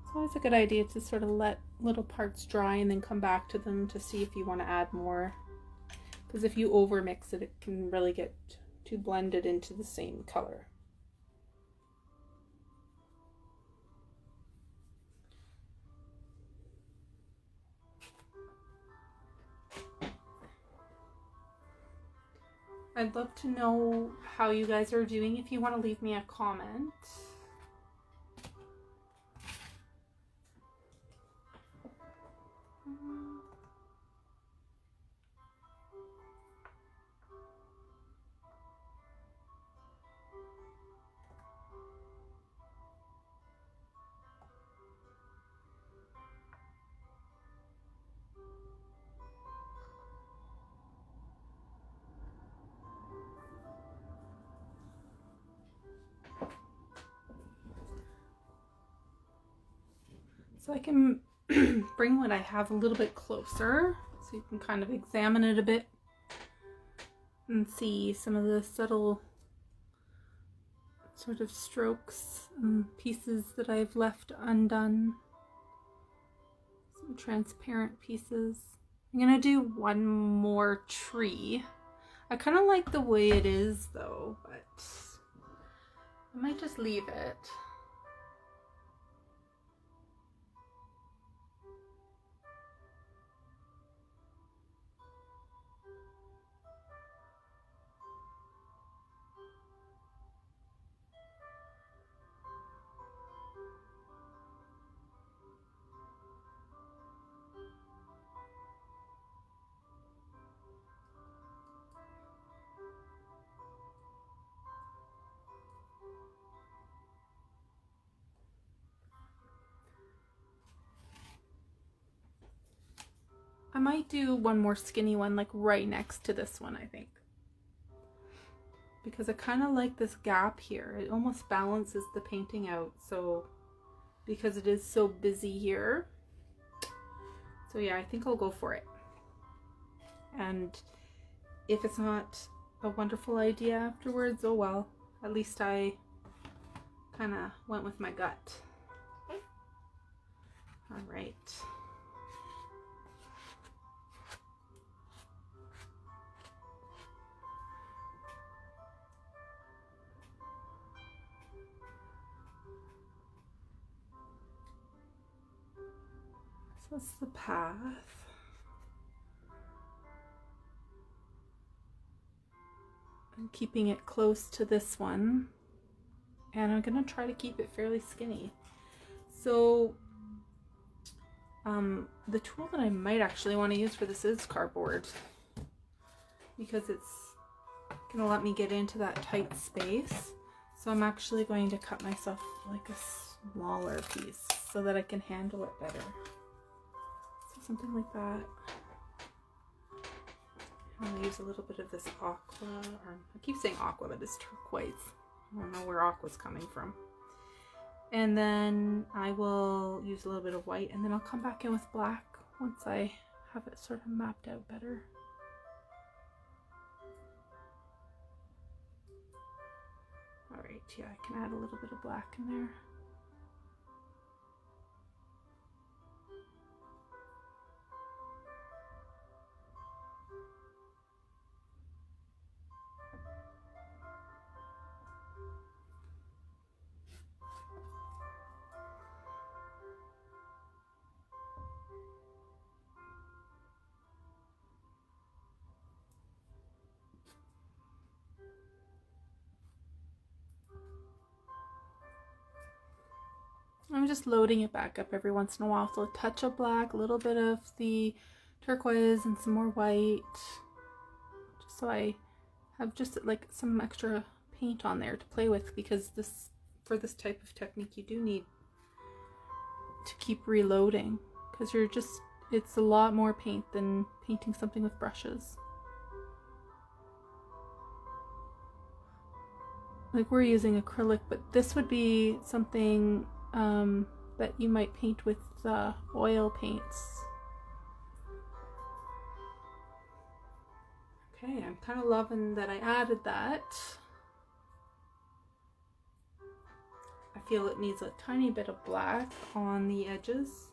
It's always a good idea to sort of let little parts dry and then come back to them to see if you want to add more. Because if you over mix it, it can really get too blended into the same color. I'd love to know how you guys are doing if you want to leave me a comment. So I can bring what I have a little bit closer so you can kind of examine it a bit and see some of the subtle sort of strokes and pieces that I've left undone. Some transparent pieces. I'm gonna do one more tree. I kind of like the way it is though, but I might just leave it. I might do one more skinny one like right next to this one, I think. Because I kind of like this gap here. It almost balances the painting out. So, because it is so busy here. So yeah, I think I'll go for it. And if it's not a wonderful idea afterwards, oh well. At least I kind of went with my gut. All right. So that's the path. I'm keeping it close to this one. And I'm gonna try to keep it fairly skinny. So the tool that I might actually want to use for this is cardboard, because it's gonna let me get into that tight space. So I'm actually going to cut myself like a smaller piece so that I can handle it better. So something like that. I'll use a little bit of this aqua, or I keep saying aqua, but it's turquoise. I don't know where aqua's coming from. And then I will use a little bit of white, and then I'll come back in with black once I have it sort of mapped out better. All right, yeah, I can add a little bit of black in there. I'm just loading it back up every once in a while. So a touch of black, a little bit of the turquoise, and some more white. Just so I have just like some extra paint on there to play with, because for this type of technique you do need to keep reloading, because it's a lot more paint than painting something with brushes. Like we're using acrylic, but this would be something that you might paint with oil paints. Okay, I'm kind of loving that I added that. I feel it needs a tiny bit of black on the edges.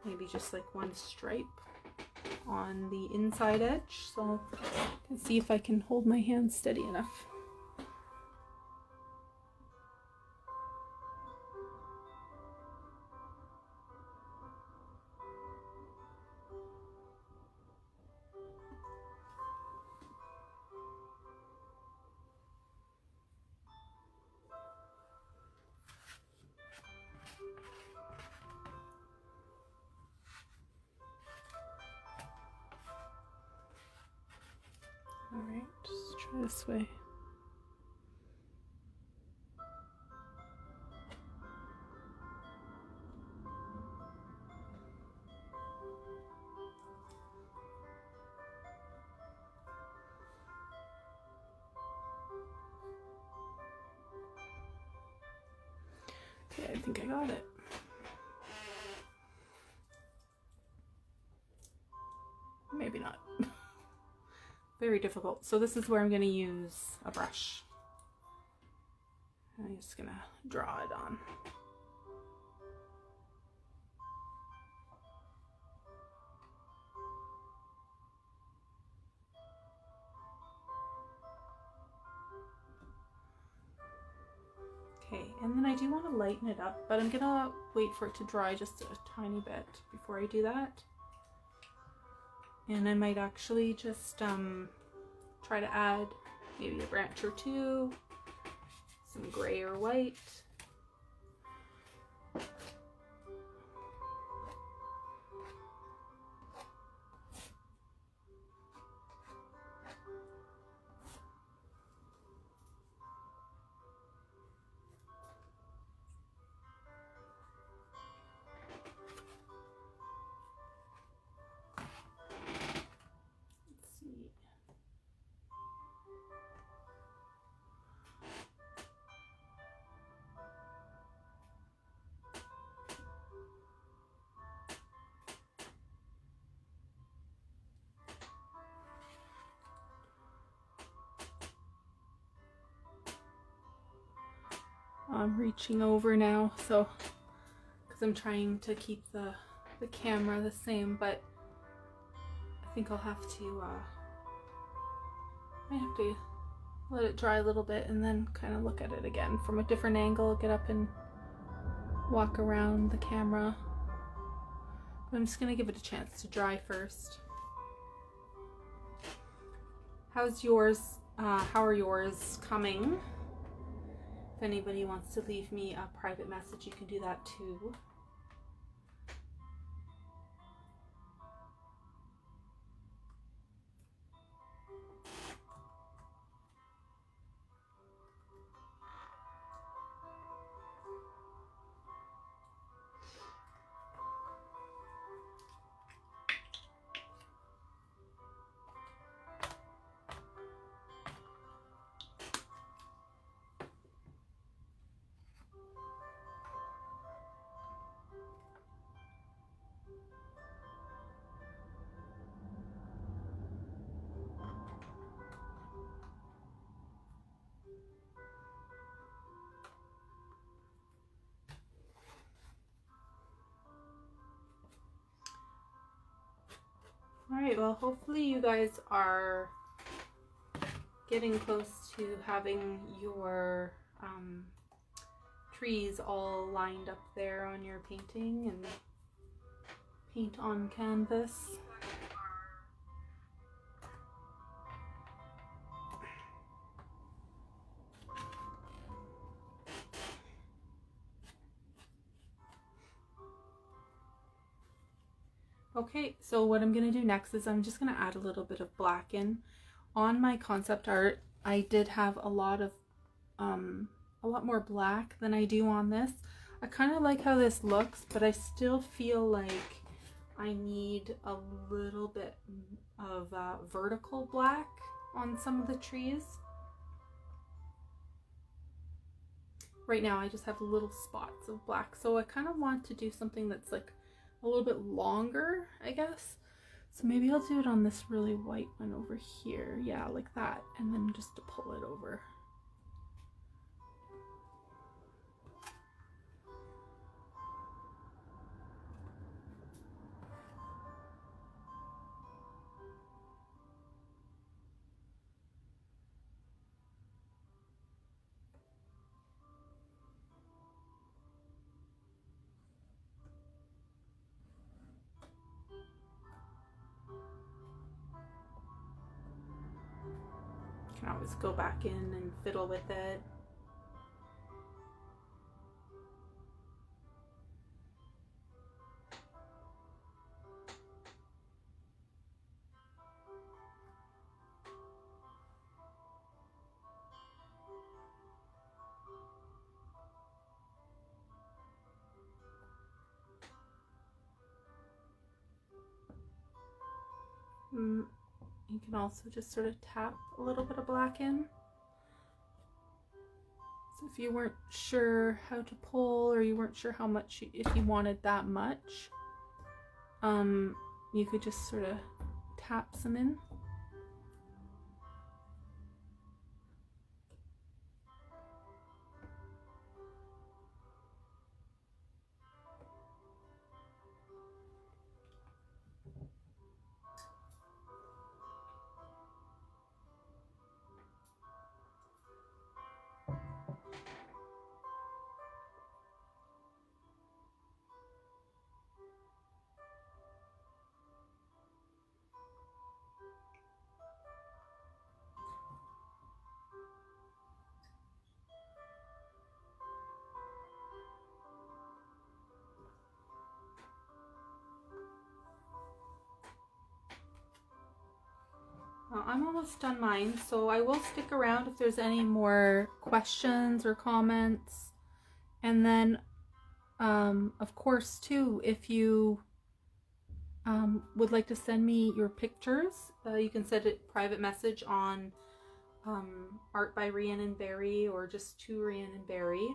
Maybe just like one stripe on the inside edge. So I can see if I can hold my hand steady enough. Try this way. Okay, I think I got it. Maybe not. Very difficult. So this is where I'm going to use a brush. I'm just going to draw it on. Okay, and then I do want to lighten it up, but I'm going to wait for it to dry just a tiny bit before I do that. And I might actually just try to add maybe a branch or two, some gray or white. I'm reaching over now, so because I'm trying to keep the camera the same, but I think I'll have to I have to let it dry a little bit and then kind of look at it again from a different angle, get up and walk around the camera. But I'm just gonna give it a chance to dry first. How's yours? How are yours coming? If anybody wants to leave me a private message, you can do that too. Alright, well, hopefully you guys are getting close to having your trees all lined up there on your painting and paint on canvas. Okay, so what I'm going to do next is I'm just going to add a little bit of black in. On my concept art, I did have a lot more black than I do on this. I kind of like how this looks, but I still feel like I need a little bit of vertical black on some of the trees. Right now I just have little spots of black, so I kind of want to do something that's like a little bit longer, I guess. So maybe I'll do it on this really white one over here. Yeah, like that. And then just to pull it over. Can always go back in and fiddle with it. You can also just sort of tap a little bit of black in. So if you weren't sure how to pull, or you weren't sure how much, if you wanted that much, you could just sort of tap some in. I'm almost done mine, so I will stick around if there's any more questions or comments. And then, of course, too, if you would like to send me your pictures, you can send a private message on Art by Rhiannon Berry, or just to Rhiannon Berry,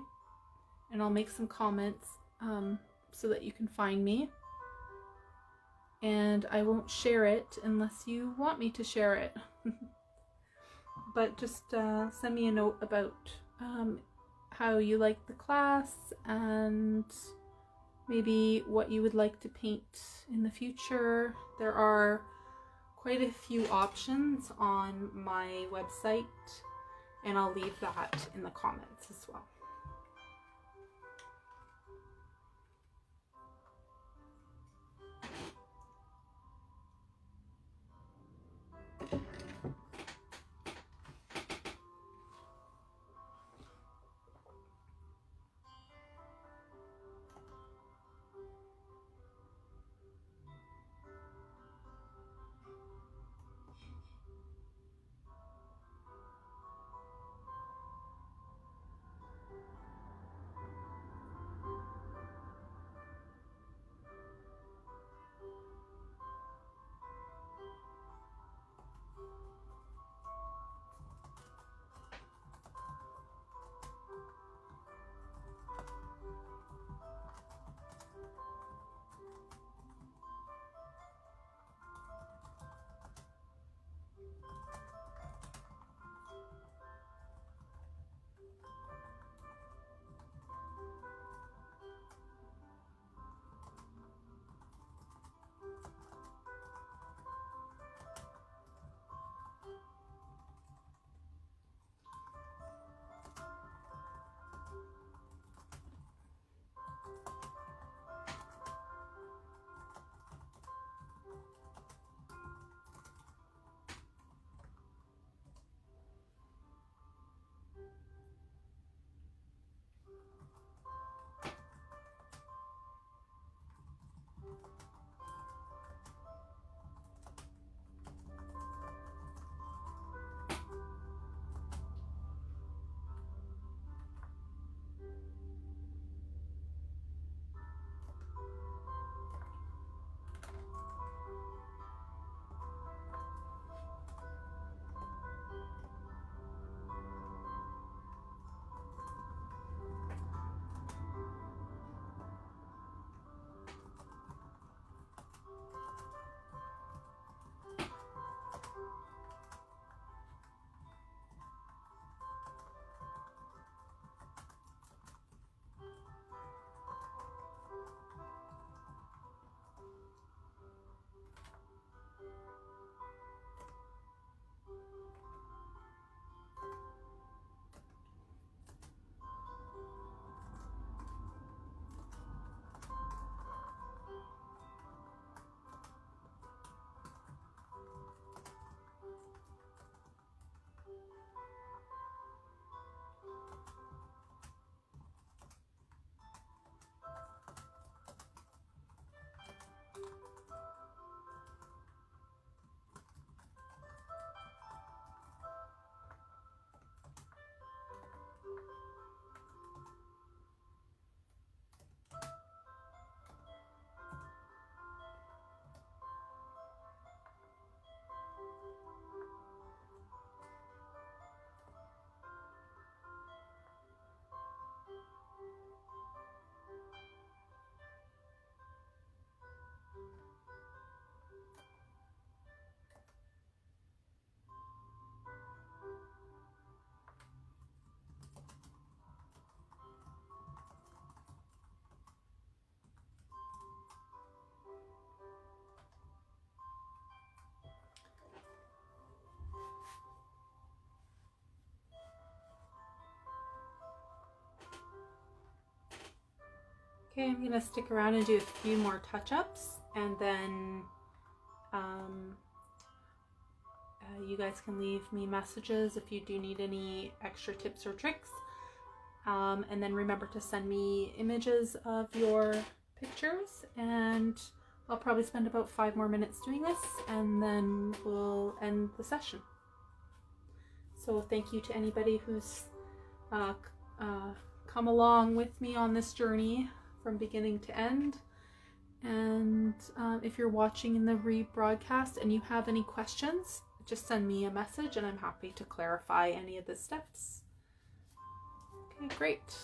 and I'll make some comments so that you can find me. And I won't share it unless you want me to share it. But just send me a note about how you like the class, and maybe what you would like to paint in the future. There are quite a few options on my website, and I'll leave that in the comments as well. Okay, I'm gonna stick around and do a few more touch-ups, and then you guys can leave me messages if you do need any extra tips or tricks. And then remember to send me images of your pictures, and I'll probably spend about 5 more minutes doing this, and then we'll end the session. So thank you to anybody who's come along with me on this journey from beginning to end. And if you're watching in the rebroadcast and you have any questions, just send me a message and I'm happy to clarify any of the steps. Okay, great.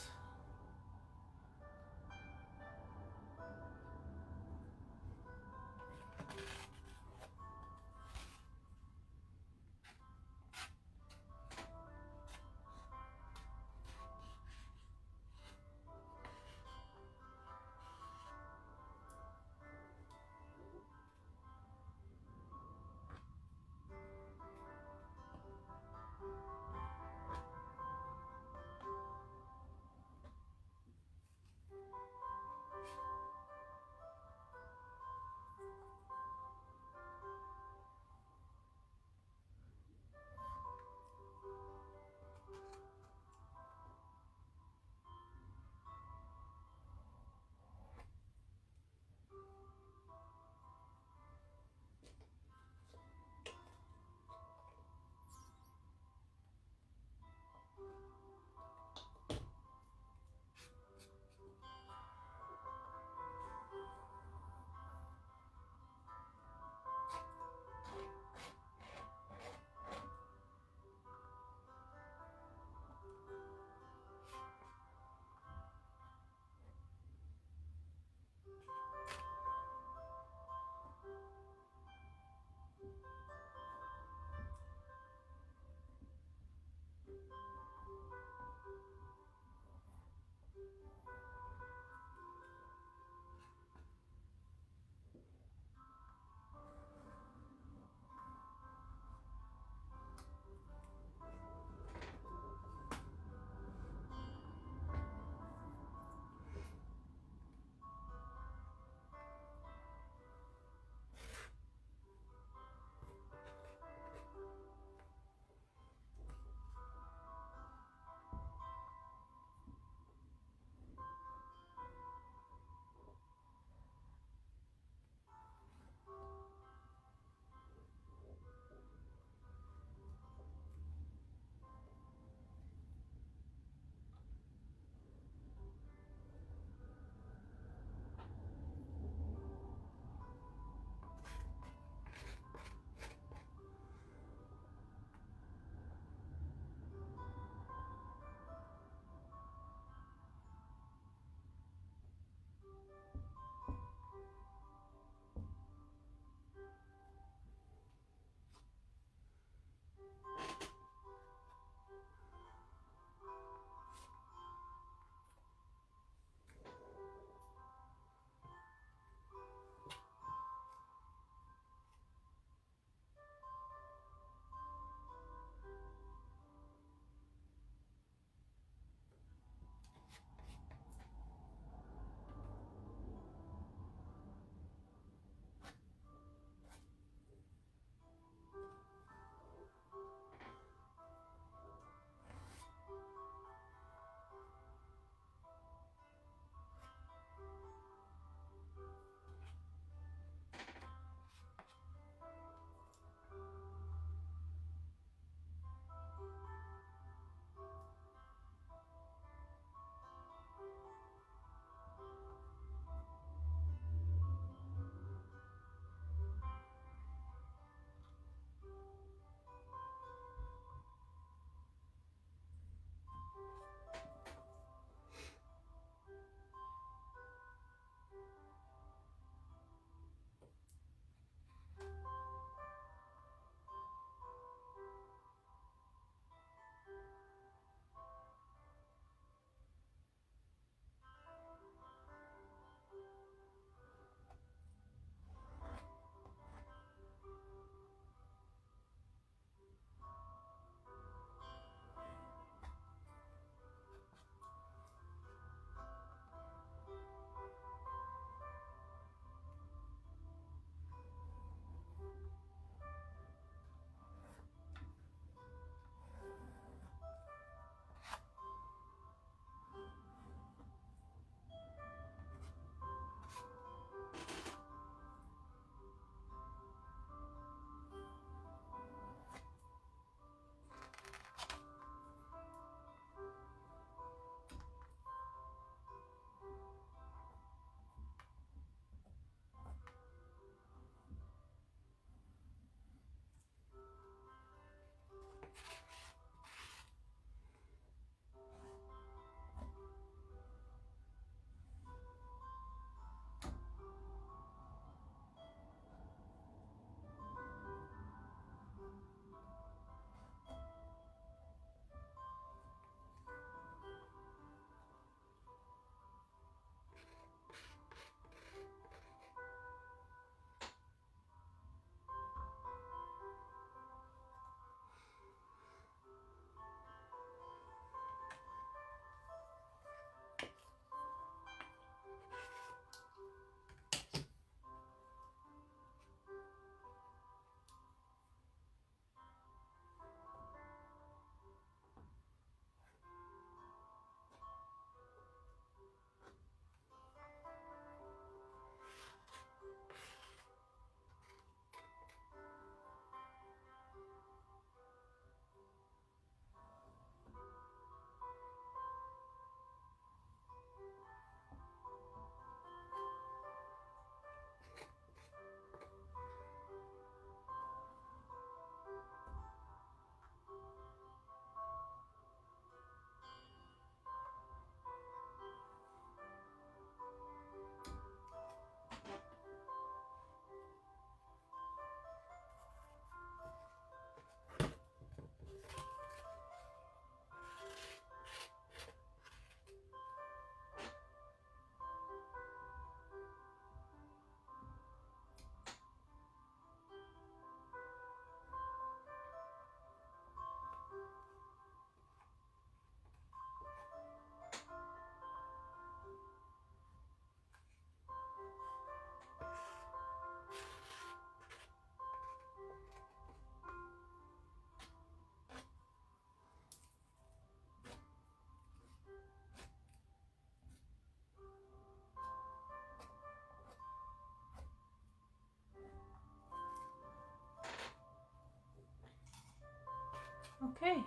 Okay,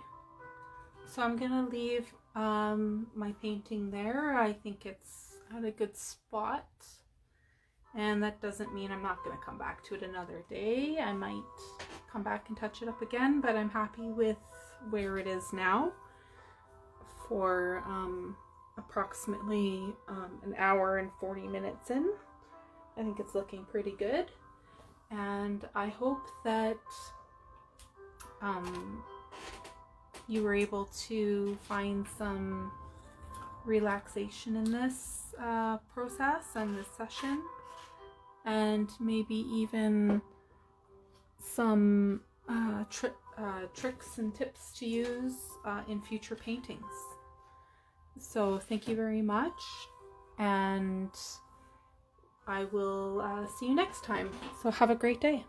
so I'm gonna leave my painting there. I think it's at a good spot, and that doesn't mean I'm not gonna come back to it another day. I might come back and touch it up again, but I'm happy with where it is now for approximately an hour and 40 minutes in. I think it's looking pretty good, and I hope that you were able to find some relaxation in this process and this session, and maybe even some tricks and tips to use in future paintings. So thank you very much, and I will see you next time. So have a great day.